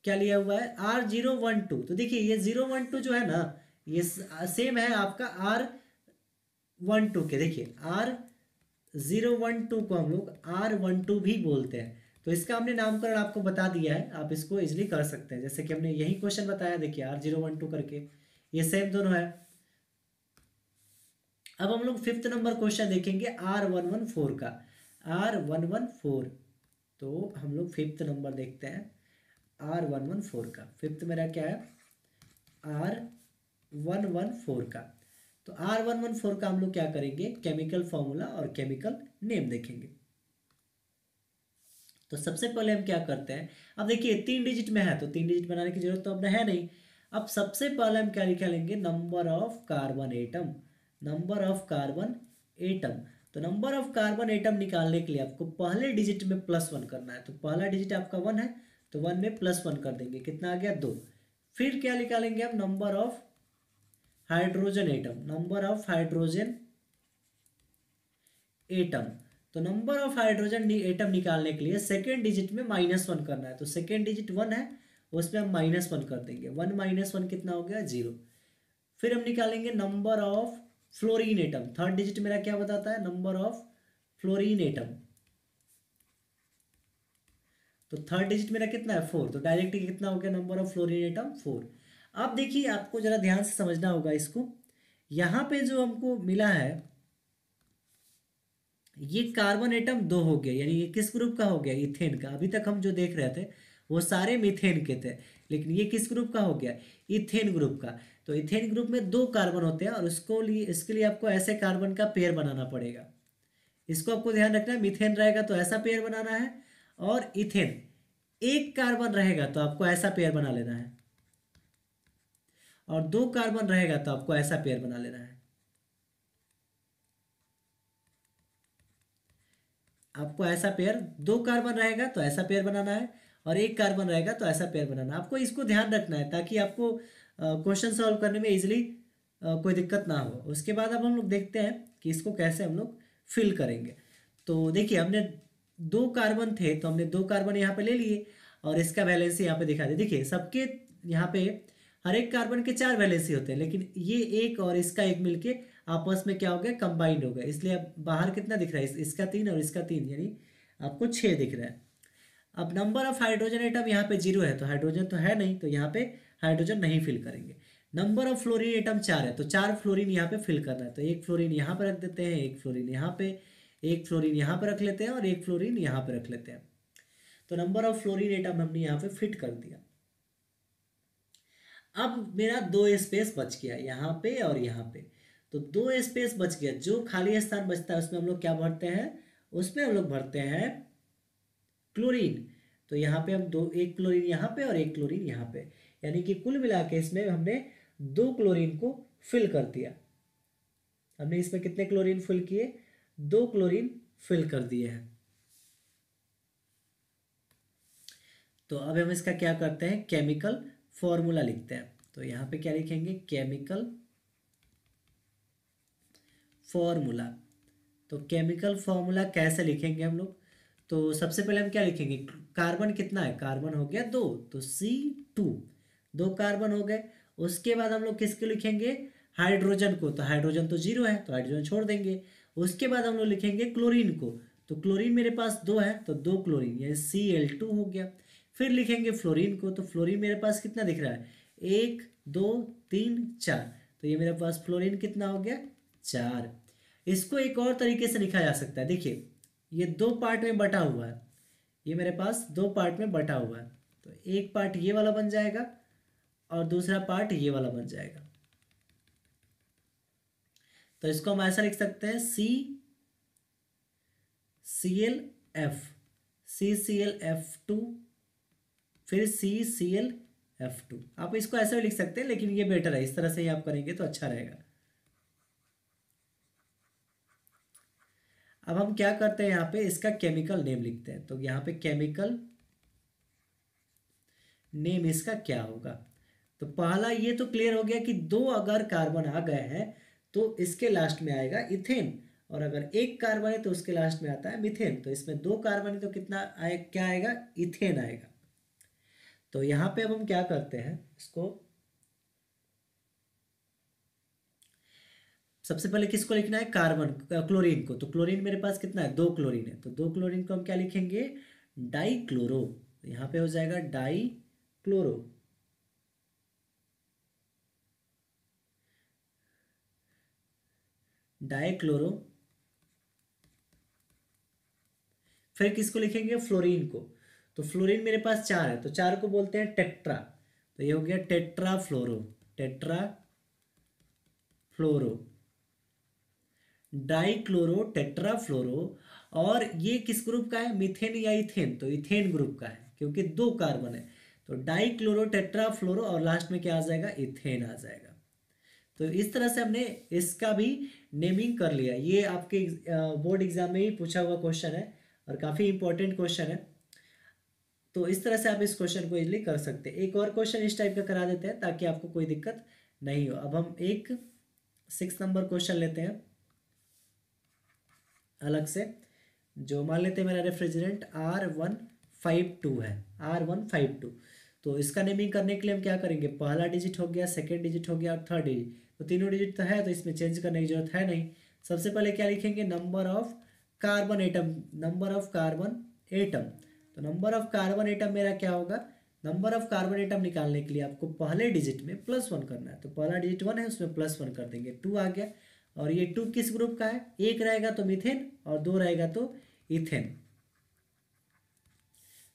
क्या लिया हुआ है, R012। तो देखिए ये 012 जो है ना, ये सेम है आपका R12 के। देखिए R012 को हम लोग R12 भी बोलते हैं। तो इसका हमने नामकरण आपको बता दिया है, आप इसको इजिली कर सकते हैं। जैसे कि हमने यही क्वेश्चन बताया, देखिए R012 करके, ये सेम दोनों है। अब हम लोग 5th नंबर क्वेश्चन देखेंगे R114 का, R114। तो हम लोग 5th नंबर देखते हैं R114 का। 5th मेरा क्या है, R114 का। तो R114 का हम लोग क्या करेंगे, केमिकल फॉर्मूला और केमिकल नेम देखेंगे। तो सबसे पहले हम क्या करते हैं, अब देखिए 3 डिजिट में है तो 3 डिजिट बनाने की जरूरत तो अब है नहीं। अब सबसे पहले हम क्या निकालेंगे, number of carbon atom, number of carbon atom. तो नंबर ऑफ कार्बन एटम निकालने के लिए आपको पहले डिजिट में +1 करना है। तो पहला डिजिट आपका 1 है, तो 1 में +1 कर देंगे, कितना आ गया 2। फिर क्या निकालेंगे आप, number of hydrogen atom, number of hydrogen atom. तो नंबर ऑफ हाइड्रोजन एटम निकालने के लिए सेकेंड डिजिट में -1 करना है। तो सेकेंड डिजिट 1 है, उसमें हम -1 कर देंगे। 1 - 1 कितना हो गया? 0। फिर हम निकालेंगे number of fluorine atom. Third digit मेरा क्या बताता है? Number of fluorine atom. तो थर्ड डिजिट मेरा कितना है? 4। तो डायरेक्ट कितना हो गया नंबर ऑफ फ्लोरीन एटम? 4। अब देखिए, आपको जरा ध्यान से समझना होगा इसको। यहाँ पे जो हमको मिला है, ये कार्बन एटम 2 हो गया, यानी ये किस ग्रुप का हो गया? इथेन का। अभी तक हम जो देख रहे थे वो सारे मीथेन के थे, लेकिन ये किस ग्रुप का हो गया? इथेन ग्रुप का। तो इथेन ग्रुप में 2 कार्बन होते हैं, और इसके लिए आपको ऐसे कार्बन का पेयर बनाना पड़ेगा। इसको आपको ध्यान रखना है। मीथेन रहेगा तो ऐसा पेयर बनाना है, और इथेन एक कार्बन रहेगा तो आपको ऐसा पेयर बना लेना है, और 2 कार्बन रहेगा तो आपको ऐसा पेयर बना लेना है। आपको ऐसा पेयर, 2 कार्बन रहेगा तो ऐसा पेयर बनाना है, और 1 कार्बन रहेगा तो ऐसा पेयर बनाना है। आपको इसको ध्यान रखना है ताकि आपको क्वेश्चन सॉल्व करने में इजीली कोई दिक्कत ना हो। उसके बाद अब हम लोग देखते हैं कि इसको कैसे हम लोग फिल करेंगे। तो देखिए, हमने 2 कार्बन थे तो हमने 2 कार्बन यहाँ पे ले लिए, और इसका वैलेंसी यहाँ पे दिखा दे। देखिए, सबके यहाँ पे हर एक कार्बन के 4 वैलेंसी होते हैं, लेकिन ये एक और इसका एक मिलके आपस में क्या हो गया? कंबाइंड हो गया। इसलिए अब बाहर कितना दिख रहा है? इसका 3 और इसका 3, यानी आपको 6 दिख रहा है। अब नंबर ऑफ हाइड्रोजन एटम यहाँ पे 0 है, तो हाइड्रोजन तो है नहीं, तो यहाँ पे हाइड्रोजन नहीं फिल करेंगे। नंबर ऑफ फ्लोरीन एटम 4 है, तो 4 फ्लोरीन यहाँ पे फिल करना है। तो 1 फ्लोरीन यहाँ पे रख देते हैं, 1 फ्लोरीन यहाँ पे, 1 फ्लोरीन यहाँ पे रख लेते हैं, और 1 फ्लोरीन यहाँ पे रख लेते हैं। तो नंबर ऑफ फ्लोरीन एटम हमने यहाँ पे फिट कर दिया। अब मेरा 2 स्पेस बच गया, यहाँ पे और यहाँ पे। तो 2 स्पेस बच गया। जो खाली स्थान बचता है उसमें हम लोग क्या भरते हैं? उसमें हम लोग भरते हैं क्लोरीन। तो यहाँ पे हम 1 क्लोरीन यहाँ पे और 1 क्लोरीन यहाँ पे, यानी कि कुल मिला के इसमें हमने 2 क्लोरीन को फिल कर दिया। हमने इसमें कितने क्लोरीन फिल किए? 2 क्लोरीन फिल कर दिए हैं। तो अब हम इसका क्या करते हैं? केमिकल फॉर्मूला लिखते हैं। तो यहाँ पे क्या लिखेंगे? Chemical formula. तो केमिकल फॉर्मूला कैसे लिखेंगे हम लोग? तो सबसे पहले हम क्या लिखेंगे? कार्बन कितना है? कार्बन हो गया 2, तो C2, 2 कार्बन हो गए। उसके बाद हम लोग किसको लिखेंगे? हाइड्रोजन को। तो हाइड्रोजन तो 0 है, तो हाइड्रोजन छोड़ देंगे। उसके बाद हम लोग लिखेंगे क्लोरीन को। तो क्लोरीन मेरे पास 2 है, तो 2 क्लोरीन, यानी Cl2 हो गया। फिर लिखेंगे फ्लोरीन को। तो फ्लोरीन मेरे पास कितना दिख रहा है? 1 2 3 4, तो ये मेरे पास फ्लोरीन कितना हो गया? 4। इसको एक और तरीके से लिखा जा सकता है। देखिए, ये 2 पार्ट में बटा हुआ है, ये मेरे पास 2 पार्ट में बटा हुआ है। तो एक पार्ट ये वाला बन जाएगा, और दूसरा पार्ट ये वाला बन जाएगा। तो इसको हम ऐसा लिख सकते हैं, CClF, CClF2, फिर CClF2। आप इसको ऐसे भी लिख सकते हैं, लेकिन ये बेटर है, इस तरह से ही आप करेंगे तो अच्छा रहेगा। अब हम क्या करते हैं? यहाँ पे इसका केमिकल नेम लिखते हैं। तो यहाँ पे केमिकल नेम इसका क्या होगा? तो पहला ये तो क्लियर हो गया कि 2 अगर कार्बन आ गए हैं तो इसके लास्ट में आएगा इथेन, और अगर 1 कार्बन है तो उसके लास्ट में आता है मिथेन। तो इसमें 2 कार्बन है तो कितना क्या आएगा? इथेन आएगा। तो यहाँ पे अब हम क्या करते हैं इसको? सबसे पहले किसको लिखना है? कार्बन, क्लोरीन को। तो क्लोरीन मेरे पास कितना है? 2 क्लोरीन है, तो 2 क्लोरीन को हम क्या लिखेंगे? डाइक्लोरो। यहाँ पे हो जाएगा डाइक्लोरो। डाइक्लोरो। फिर किसको लिखेंगे? फ्लोरीन को। तो फ्लोरीन मेरे पास 4 है, तो 4 को बोलते हैं टेट्रा। तो ये हो गया टेट्रा फ्लोरो, टेट्रा फ्लोरो, डाइक्लोरो टेट्रा फ्लोरो। और ये किस ग्रुप का है? मीथेन या इथेन? तो इथेन ग्रुप का है, क्योंकि 2 कार्बन है। तो डाइक्लोरो टेट्रा फ्लोरो, और लास्ट में क्या आ जाएगा? इथेन आ जाएगा। तो इस तरह से हमने इसका भी नेमिंग कर लिया। ये आपके बोर्ड एग्जाम में ही पूछा हुआ क्वेश्चन है, और काफ़ी इंपॉर्टेंट क्वेश्चन है। तो इस तरह से आप इस क्वेश्चन को इजीली कर सकते हैं। एक और क्वेश्चन इस टाइप का करा देते हैं ताकि आपको कोई दिक्कत नहीं हो। अब हम एक 6 नंबर क्वेश्चन लेते हैं। अलग से, जो मान लेते हैं मेरा रेफ्रिजरेंट R152 है, R152। तो इसका नेमिंग करने के लिए हम क्या करेंगे, पहला डिजिट हो गया, सेकेंड डिजिट हो गया और थर्ड डिजिट, तो तीनों डिजिट तो है, तो इसमें चेंज करने की जरूरत है नहीं। सबसे पहले क्या लिखेंगे, number of carbon atom, number of carbon atom. तो नंबर ऑफ कार्बन एटम मेरा क्या होगा, नंबर ऑफ कार्बन एटम निकालने के लिए आपको पहले डिजिट में +1 करना है, तो पहला डिजिट 1 है, उसमें +1 कर देंगे, 2 आ गया। और ये 2 किस ग्रुप का है, एक रहेगा तो मीथेन और 2 रहेगा तो इथेन।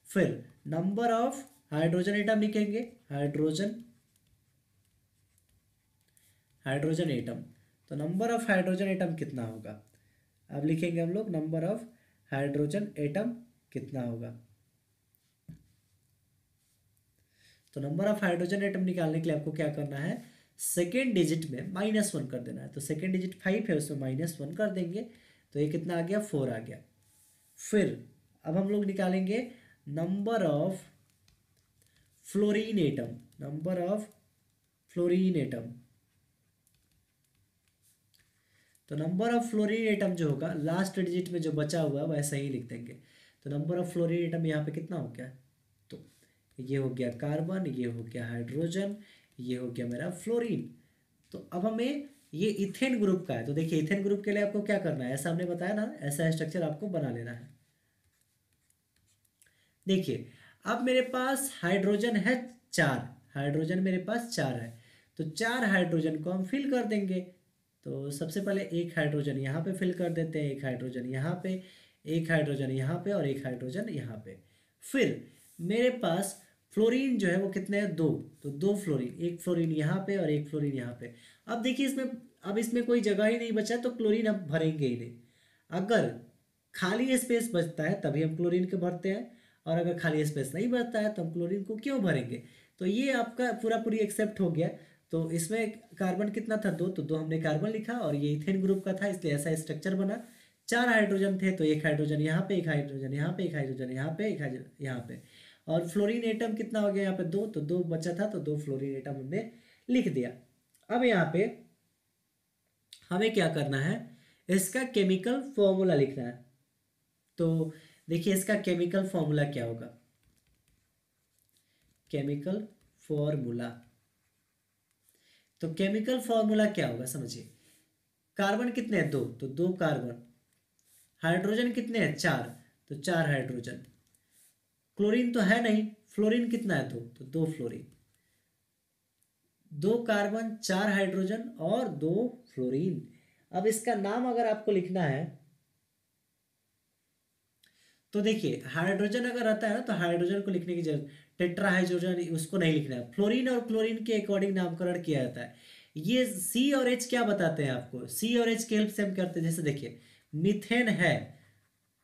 फिर नंबर ऑफ हाइड्रोजन एटम लिखेंगे, हाइड्रोजन, हाइड्रोजन एटम। तो नंबर ऑफ हाइड्रोजन एटम कितना होगा, अब लिखेंगे हम लोग नंबर ऑफ हाइड्रोजन एटम कितना होगा। तो नंबर ऑफ हाइड्रोजन एटम निकालने के लिए आपको क्या करना है, सेकेंड डिजिट में -1 कर देना है। तो सेकेंड डिजिट 5 है, उसमें -1 कर देंगे, तो ये कितना आ गया, 4 आ गया। फिर अब हम लोग निकालेंगे number of fluorine atom, number of fluorine atom. तो नंबर ऑफ फ्लोरीन एटम जो होगा लास्ट डिजिट में जो बचा हुआ है वैसा ही लिख देंगे। तो नंबर ऑफ फ्लोरीन एटम यहाँ पे कितना हो गया, तो ये हो गया कार्बन, ये हो गया हाइड्रोजन, ये हो गया मेरा फ्लोरीन। तो अब हमें ये इथेन ग्रुप का है, तो देखिए इथेन ग्रुप के लिए आपको क्या करना है, ऐसा हमने बताया ना, ऐसा स्ट्रक्चर आपको बना लेना है। देखिए अब मेरे पास हाइड्रोजन है 4, हाइड्रोजन मेरे पास 4 है, तो 4 हाइड्रोजन को हम फिल कर देंगे। तो सबसे पहले एक हाइड्रोजन यहाँ पे फिल कर देते हैं, एक हाइड्रोजन यहाँ पे, एक हाइड्रोजन यहाँ पे और एक हाइड्रोजन यहाँ पे। फिर मेरे पास फ्लोरीन जो है वो कितने हैं, 2, तो 2 फ्लोरीन, एक फ्लोरीन यहाँ पे और एक फ्लोरीन यहाँ पे। अब देखिए इसमें, अब इसमें कोई जगह ही नहीं बचा, तो क्लोरीन अब भरेंगे ही नहीं। अगर खाली स्पेस बचता है तभी हम क्लोरीन को भरते हैं, और अगर खाली स्पेस नहीं बचता है तो हम क्लोरीन को क्यों भरेंगे। तो ये आपका पूरा पूरी एक्सेप्ट हो गया। तो इसमें कार्बन कितना था, 2, तो 2 हमने कार्बन लिखा, और ये इथेन ग्रुप का था इसलिए ऐसा स्ट्रक्चर बना। 4 हाइड्रोजन थे, तो एक हाइड्रोजन यहाँ पे, एक हाइड्रोजन यहाँ पे, एक हाइड्रोजन यहाँ पे, एक हाइड्रोजन यहाँ पे। और फ्लोरीन एटम कितना हो गया यहाँ पे, 2, तो 2 बचा था, तो 2 फ्लोरीन एटम हमने लिख दिया। अब यहाँ पे हमें क्या करना है, इसका केमिकल फॉर्मूला लिखना है। तो देखिए इसका केमिकल फॉर्मूला क्या होगा, केमिकल फॉर्मूला, तो केमिकल फॉर्मूला क्या होगा समझिए, कार्बन कितने हैं, 2, तो 2 कार्बन, हाइड्रोजन कितने हैं, 4, तो 4 हाइड्रोजन, क्लोरीन तो है नहीं, फ्लोरीन कितना है, 2, तो 2 फ्लोरीन, 2 कार्बन, 4 हाइड्रोजन और 2 फ्लोरीन। अब इसका नाम अगर आपको लिखना है, तो देखिए हाइड्रोजन अगर आता है ना तो हाइड्रोजन को लिखने की जरूरत, टेट्रा हाइड्रोजन उसको नहीं लिखना है, फ्लोरीन और क्लोरीन के अकॉर्डिंग नामकरण किया जाता है। ये सी और एच क्या बताते हैं आपको, सी और एच की हेल्प से हम करते हैं। जैसे देखिए मीथेन है,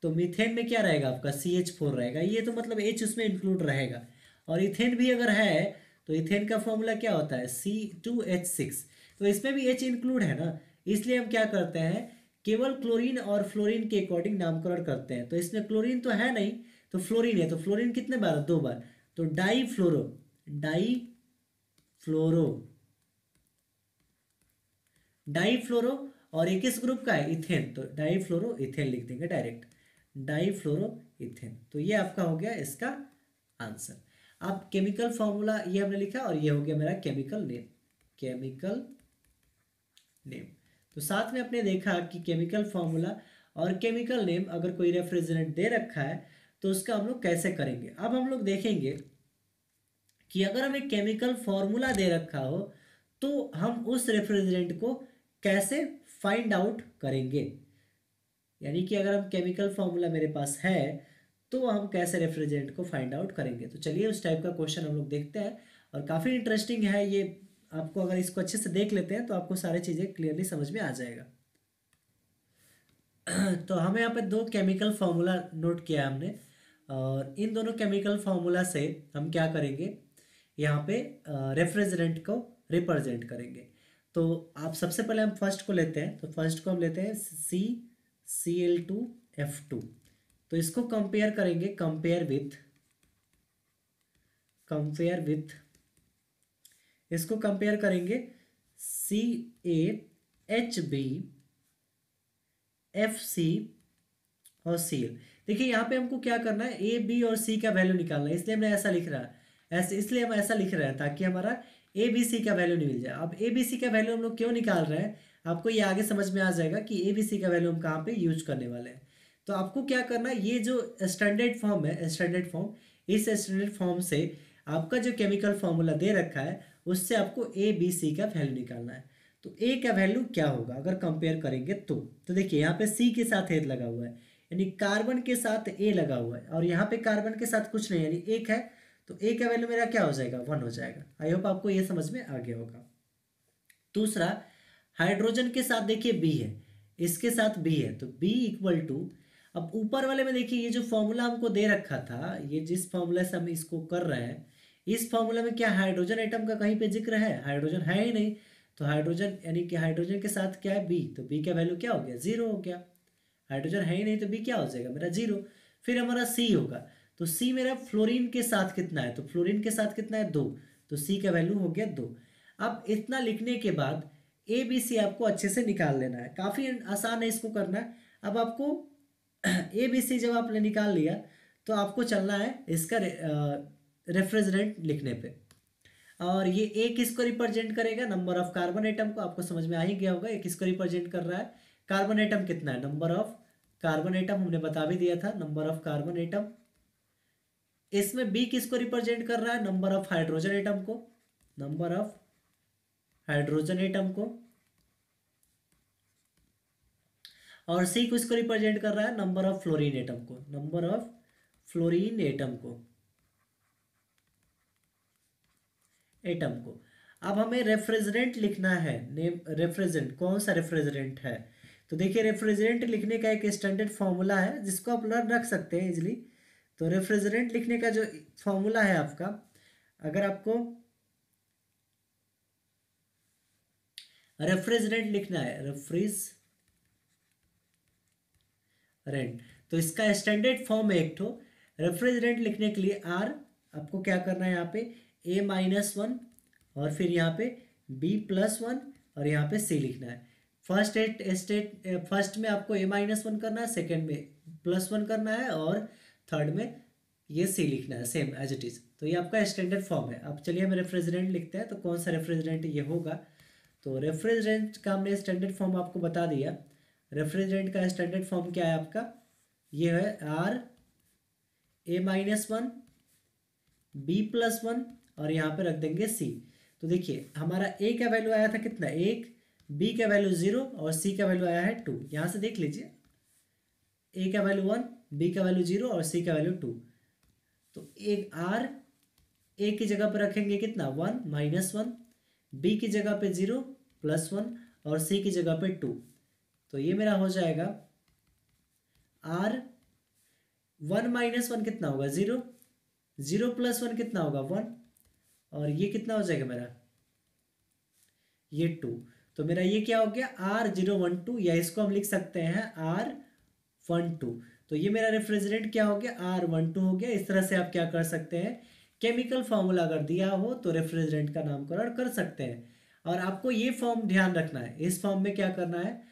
तो मीथेन में क्या रहेगा आपका, CH4 रहेगा, ये तो मतलब H उसमें इंक्लूड रहेगा। और इथेन भी अगर है तो इथेन का फॉर्मूला क्या होता है, C2H6, तो इसमें भी H इंक्लूड है ना, इसलिए हम क्या करते हैं, केवल क्लोरीन और फ्लोरीन के अकॉर्डिंग नामकरण करते हैं। तो इसमें क्लोरीन तो है नहीं, तो फ्लोरीन है, तो फ्लोरीन कितने बार, 2 बार, तो डाई फ्लोरो, डाई फ्लोरो, डाई फ्लोरो। और ये किस ग्रुप का है, इथेन, तो डाई फ्लोरो इथेन लिख देंगे डायरेक्ट, डाई फ्लोरो इथेन। तो ये आपका हो गया इसका आंसर। अब केमिकल फॉर्मूला ये हमने लिखा, और ये हो गया मेरा केमिकल नेम, केमिकल नेम। तो साथ में आपने देखा कि केमिकल फॉर्मूला और केमिकल नेम अगर कोई रेफ्रिजरेंट दे रखा है तो उसका हम लोग कैसे करेंगे। अब हम लोग देखेंगे कि अगर हमें केमिकल फॉर्मूला दे रखा हो तो हम उस रेफ्रिजरेंट को कैसे फाइंड आउट करेंगे, यानी कि अगर हम केमिकल फॉर्मूला मेरे पास है तो हम कैसे रेफ्रिजरेंट को फाइंड आउट करेंगे। तो चलिए उस टाइप का क्वेश्चन हम लोग देखते हैं, और काफ़ी इंटरेस्टिंग है ये। आपको अगर इसको अच्छे से देख लेते हैं तो आपको सारी चीज़ें क्लियरली समझ में आ जाएगा। तो हमें यहाँ पे 2 केमिकल फार्मूला नोट किया है हमने, और इन दोनों केमिकल फार्मूला से हम क्या करेंगे, यहाँ पे रेफ्रिजरेंट को रिप्रेजेंट करेंगे। तो आप सबसे पहले हम फर्स्ट को लेते हैं, तो फर्स्ट को हम लेते हैं CCl2F2। तो इसको कंपेयर करेंगे, कंपेयर विथ इसको कंपेयर करेंगे CaHbFc और सी एल। देखिए यहाँ पे हमको क्या करना है, ए बी और सी का वैल्यू निकालना है, इसलिए हमने ऐसा लिख रहा है, ऐसे इसलिए हम ऐसा लिख रहे हैं ताकि हमारा ए बी सी का वैल्यू नहीं मिल जाए। अब ए बी सी का वैल्यू हम लोग क्यों निकाल रहे हैं, आपको ये आगे समझ में आ जाएगा कि ए बी सी का वैल्यू हम कहाँ पे यूज करने वाले हैं। तो आपको क्या करना है, ये जो स्टैंडर्ड फॉर्म है, स्टैंडर्ड फॉर्म, इस स्टैंडर्ड फॉर्म से आपका जो केमिकल फॉर्मूला दे रखा है उससे आपको ए बी सी का वैल्यू निकालना है। तो ए का वैल्यू क्या होगा अगर कंपेयर करेंगे तो देखिए यहाँ पे सी के साथ ए लगा हुआ है, यानी कार्बन के साथ ए लगा हुआ है, और यहाँ पे कार्बन के साथ कुछ नहीं यानी एक है, तो ए का वैल्यू मेरा क्या हो जाएगा, 1 हो जाएगा। आई होप आपको ये समझ में आ गया होगा। दूसरा, हाइड्रोजन के साथ देखिए बी है, इसके साथ बी है, तो बी इक्वल टू, अब ऊपर वाले में देखिए ये जो फॉर्मूला हमको दे रखा था, ये जिस फॉर्मूला से हम इसको कर रहे हैं, इस फॉर्मूला में क्या हाइड्रोजन एटम का कहीं पे जिक्र है, हाइड्रोजन है ही नहीं। तो हाइड्रोजन यानी कि हाइड्रोजन के साथ क्या है, बी, तो बी का वैल्यू क्या हो गया, 0 हो गया। हाइड्रोजन है ही नहीं तो बी क्या हो जाएगा मेरा, 0। फिर हमारा सी होगा, तो सी मेरा फ्लोरीन के साथ कितना है, तो फ्लोरीन के साथ कितना है, 2, तो सी का वैल्यू हो गया 2। अब इतना लिखने के बाद ए बी सी आपको अच्छे से निकाल लेना है, काफ़ी आसान है इसको करना। अब आपको ए बी सी जब आपने निकाल लिया तो आपको चलना है इसका रेफ्रिजरेंट लिखने पे। और ये ए किसको रिप्रेजेंट करेगा, नंबर ऑफ कार्बन एटम को, आपको समझ में आ ही गया होगा ये किसको रिप्रेजेंट कर रहा है, कार्बन एटम कितना है, नंबर ऑफ कार्बन एटम हमने बता भी दिया था, नंबर ऑफ कार्बन एटम। इसमें बी किसको रिप्रेजेंट कर रहा है, नंबर ऑफ हाइड्रोजन एटम को, नंबर ऑफ हाइड्रोजन एटम को। और सी किसको रिप्रेजेंट कर रहा है, नंबर ऑफ फ्लोरीन एटम को, नंबर ऑफ फ्लोरीन एटम को, एटम को। अब हमें रेफ्रिजरेंट लिखना है, नेम रेफ्रिजरेंट, कौन सा रेफ्रिजरेंट है, तो देखिए रेफ्रिजरेंट लिखने का एक स्टैंडर्ड फॉर्मूला है जिसको आप रख सकते हैं इजिली। तो रेफ्रिजरेंट लिखने का जो फॉर्मूला है आपका, अगर आपको रेफ्रिजरेंट लिखना है, रेफ्रिजरेंट, तो इसका स्टैंडर्ड फॉर्म है एक ठो। रेफ्रिजरेंट लिखने के लिए आर, आपको क्या करना है यहाँ पे A-1, और फिर यहाँ पे B+1, और यहाँ पे C लिखना है। फर्स्ट में आपको A-1 करना है, सेकेंड में +1 करना है, और थर्ड में ये C लिखना है, सेम एज इट इज़। तो ये आपका स्टैंडर्ड फॉर्म है। अब चलिए हम रेफ्रिजरेंट लिखते हैं, तो कौन सा रेफ्रिजरेंट ये होगा, तो रेफ्रिजरेंट का हमने स्टैंडर्ड फॉर्म आपको बता दिया। रेफ्रिजरेंट का स्टैंडर्ड फॉर्म क्या है आपका, ये है R, A-1, B+1, और यहाँ पे रख देंगे C। तो देखिए हमारा A का वैल्यू आया था कितना, 1, B का वैल्यू 0, और C का वैल्यू आया है 2। यहाँ से देख लीजिए, A का वैल्यू 1, B का वैल्यू 0, और C का वैल्यू 2। तो एक R A की जगह पर रखेंगे कितना, 1, -1, B की जगह पे 0, +1, और C की जगह पे 2। तो ये मेरा हो जाएगा R, 1 - 1 कितना होगा, 0, 0 + 1 कितना होगा, 1, और ये कितना हो जाएगा मेरा, ये 2। तो मेरा ये क्या हो गया, R012, या इसको हम लिख सकते हैं R12। तो ये मेरा रेफ्रिजरेंट क्या हो गया, R12 हो गया। इस तरह से आप क्या कर सकते हैं, केमिकल फॉर्मूला अगर दिया हो तो रेफ्रिजरेंट का नामकरण कर सकते हैं। और आपको ये फॉर्म ध्यान रखना है, इस फॉर्म में क्या करना है,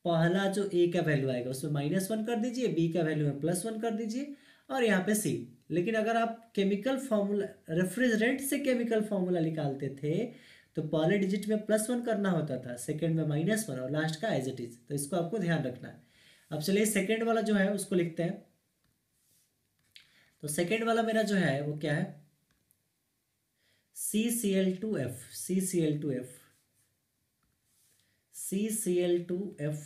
पहला जो ए का वैल्यू आएगा उसमें -1 कर दीजिए, बी का वैल्यू में +1 कर दीजिए, और यहाँ पे सी। लेकिन अगर आप केमिकल फॉर्मूला, रेफ्रिजरेंट से केमिकल फॉर्मूला निकालते थे तो पहले डिजिट में +1 करना होता था, सेकंड में -1, और लास्ट का एज इट इज। तो इसको आपको ध्यान रखना है। अब चलिए सेकंड वाला जो है उसको लिखते हैं। तो सेकंड वाला मेरा जो है वो क्या है, CCl2F, CCl2F, CCl2F,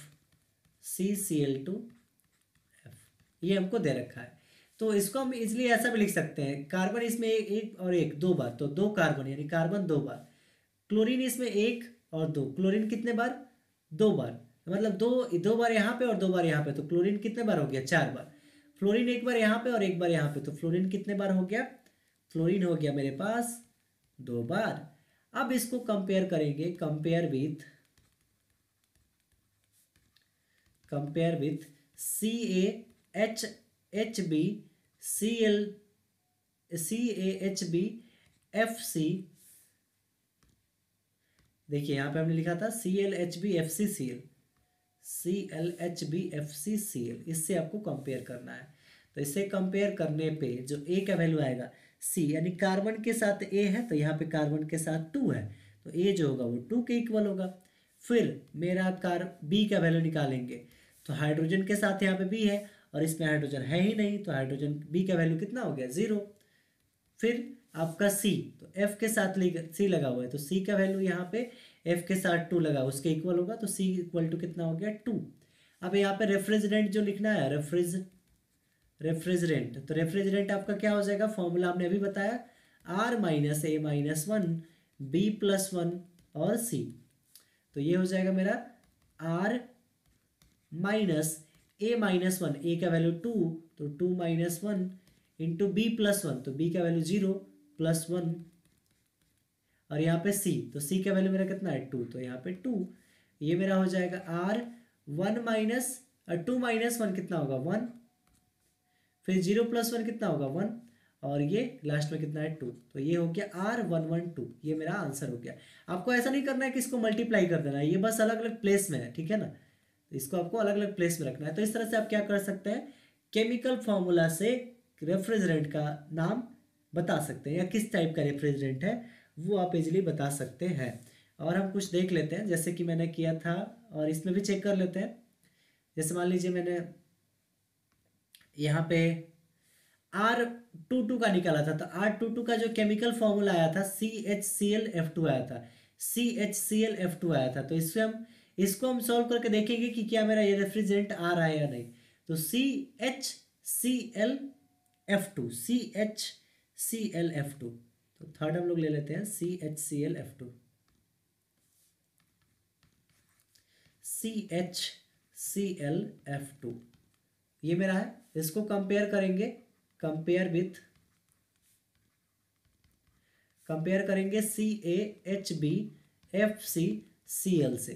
CCl2F, ये हमको दे रखा है। तो इसको हम इजिली ऐसा भी लिख सकते हैं, कार्बन इसमें एक और एक, 2 बार, तो 2 कार्बन यानी कार्बन 2 बार, क्लोरीन इसमें 1 और 2, क्लोरीन कितने बार, 2 बार, मतलब 2 बार यहाँ पे और 2 बार यहाँ पे, तो क्लोरीन कितने बार हो गया, 4 बार। फ्लोरीन एक बार यहाँ पे और एक बार यहाँ पे, तो फ्लोरीन कितने बार हो गया, फ्लोरीन हो गया मेरे पास 2 बार। अब इसको कंपेयर करेंगे, कंपेयर विथ CaHHb, CaHbFc। देखिए यहाँ पे हमने लिखा था ClHbFcCl, ClHbFcCl, इससे आपको कंपेयर करना है। तो इससे कंपेयर करने पे जो ए का वैल्यू आएगा सी, यानी कार्बन के साथ ए है तो यहाँ पे कार्बन के साथ 2 है, तो ए जो होगा वो 2 के इक्वल होगा। फिर मेरा बी का वैल्यू निकालेंगे, तो हाइड्रोजन के साथ यहाँ पे बी है और इसमें हाइड्रोजन है ही नहीं, तो हाइड्रोजन बी का वैल्यू कितना हो गया 0। फिर आपका सी, तो एफ के साथ सी लगा हुआ है, तो सी का वैल्यू यहाँ पे एफ के साथ 2 लगा, उसके इक्वल होगा, तो सी इक्वल टू कितना हो गया 2। अब यहाँ पे रेफ्रिजरेंट जो लिखना है, रेफ्रिजरेंट, तो रेफ्रिजरेंट आपका क्या हो जाएगा, फॉर्मूला आपने अभी बताया, R-A-1 B+1 और C। तो ये हो जाएगा मेरा R-A-1, ए का वैल्यू 2, तो 2-1 इंटू B+1, तो B का वैल्यू 0 +1, और यहाँ पे C, तो C का वैल्यू मेरा कितना है 2, तो यहाँ पे 2, ये मेरा हो जाएगा R-2-1 कितना होगा 1, फिर 0+1 कितना होगा 1, और ये लास्ट में कितना है 2, तो ये हो गया R112, ये मेरा आंसर हो गया। आपको ऐसा नहीं करना है कि इसको मल्टीप्लाई कर देना है, ये बस अलग अलग प्लेस में है, ठीक है ना, तो इसको आपको अलग अलग प्लेस में रखना है। तो इस तरह से आप क्या कर सकते हैं, केमिकल फॉर्मूला से रेफ्रिजरेंट का नाम बता सकते हैं, या किस टाइप का रेफ्रिजरेंट है वो आप इजीली बता सकते हैं। और हम कुछ देख लेते हैं, जैसे कि मैंने किया था, और इसमें भी चेक कर लेते हैं। जैसे मान लीजिए मैंने यहाँ पे R22 का निकाला था, तो R22 का जो केमिकल फॉर्मूला आया था CHClF2 आया था, CHClF2 आया था। तो इसको हम सॉल्व करके देखेंगे कि क्या मेरा ये रेफ्रिजरेंट आ रहा है या नहीं। तो CHClF2, तो थर्ड हम लोग ले लेते हैं CHClF2, ये मेरा है। इसको कंपेयर करेंगे, कंपेयर करेंगे CaHbFcCl से।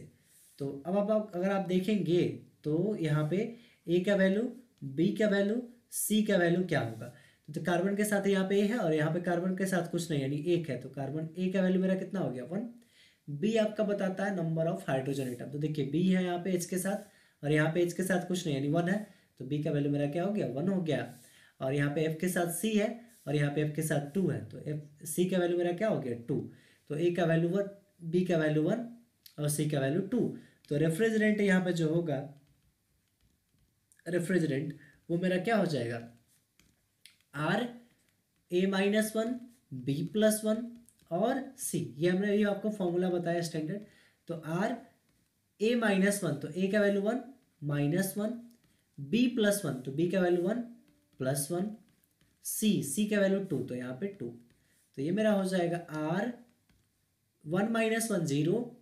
तो अब अगर आप देखेंगे तो यहाँ पे ए का वैल्यू, बी का वैल्यू, सी का वैल्यू क्या होगा, तो कार्बन के साथ यहाँ पे ए है और यहाँ पे कार्बन के साथ कुछ नहीं, यानी एक है, तो कार्बन ए का वैल्यू मेरा कितना हो गया 1। बी आपका बताता है नंबर ऑफ हाइड्रोजन एटम, तो देखिए बी है यहाँ पे एच के साथ और यहाँ पे एच के साथ कुछ नहीं, यानी 1 है, तो बी का वैल्यू मेरा क्या हो गया 1 हो गया। और यहाँ पे एफ के साथ सी है और यहाँ पे एफ के साथ 2 है, तो एफ सी का वैल्यू मेरा क्या हो गया 2, तो ए का वैल्यू 1, बी का वैल्यू 1 और सी का वैल्यू 2। तो रेफ्रिजरेंट यहाँ पे जो होगा, रेफ्रिजरेंट वो मेरा क्या हो जाएगा RA-1 B+1 और C, ये हमने ये आपको फॉर्मूला बताया स्टैंडर्ड। तो RA-1, तो A का वैल्यू 1 -1, B+1, तो B का वैल्यू 1 +1, C का वैल्यू 2, तो यहाँ पे 2, तो ये मेरा हो जाएगा R1 -1 0,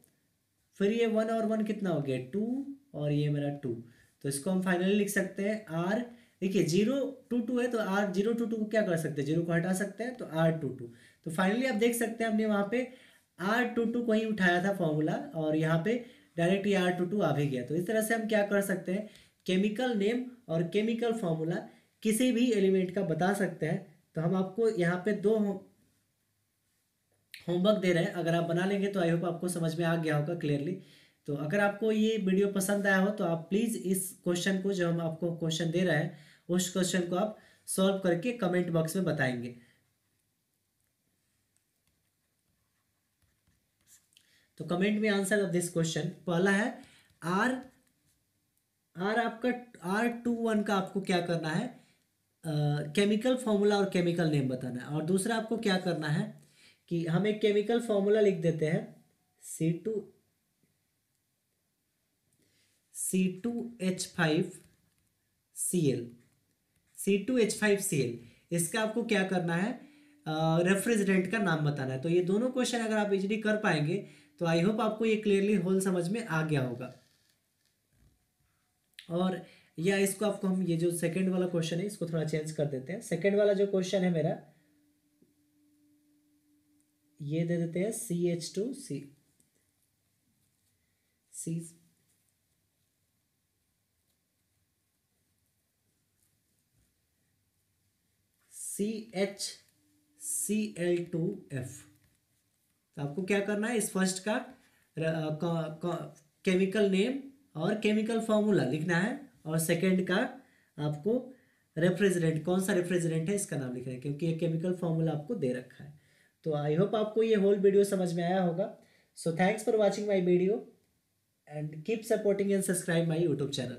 फिर ये 1 और 1 कितना हो गया 2, और ये मेरा 2, तो इसको हम फाइनली लिख सकते हैं R, देखिए 0 2 2 है, तो R 0 2 2 को क्या कर सकते हैं, 0 को हटा सकते हैं, तो R22। तो फाइनली आप देख सकते हैं हमने वहाँ पे R22 को ही उठाया था फॉर्मूला, और यहाँ पे डायरेक्ट ये R22 आ भी गया। तो इस तरह से हम क्या कर सकते हैं, केमिकल नेम और केमिकल फॉर्मूला किसी भी एलिमेंट का बता सकते हैं। तो हम आपको यहाँ पे 2 होमवर्क दे रहे हैं, अगर आप बना लेंगे तो आई होप आपको समझ में आ गया होगा क्लियरली। तो अगर आपको ये वीडियो पसंद आया हो तो आप प्लीज़ इस क्वेश्चन को, जो हम आपको क्वेश्चन दे रहे हैं, उस क्वेश्चन को आप सॉल्व करके कमेंट बॉक्स में बताएंगे। तो कमेंट में आंसर ऑफ दिस क्वेश्चन, पहला है आर आपका R21 का आपको क्या करना है, केमिकल फॉर्मूला और केमिकल नेम बताना है। और दूसरा आपको क्या करना है कि हम एक केमिकल फॉर्मूला लिख देते हैं C2H5Cl, इसका आपको क्या करना है, रेफ्रिजरेंट का नाम बताना है। तो ये दोनों क्वेश्चन अगर आप इजीली कर पाएंगे तो आई होप आपको ये क्लियरली होल समझ में आ गया होगा। और या इसको आपको हम, ये जो सेकंड वाला क्वेश्चन है इसको थोड़ा चेंज कर देते हैं। सेकंड वाला जो क्वेश्चन है मेरा, ये दे देते हैं CH2C CHCl2F। तो आपको क्या करना है, इस फर्स्ट का केमिकल नेम और केमिकल फार्मूला लिखना है, और सेकेंड का आपको रेफ्रिजरेंट, कौन सा रेफ्रिजरेंट है इसका नाम लिखना है, क्योंकि ये केमिकल फार्मूला आपको दे रखा है। तो आई होप आपको ये होल वीडियो समझ में आया होगा। So thanks for watching my video and keep supporting and subscribe my YouTube channel.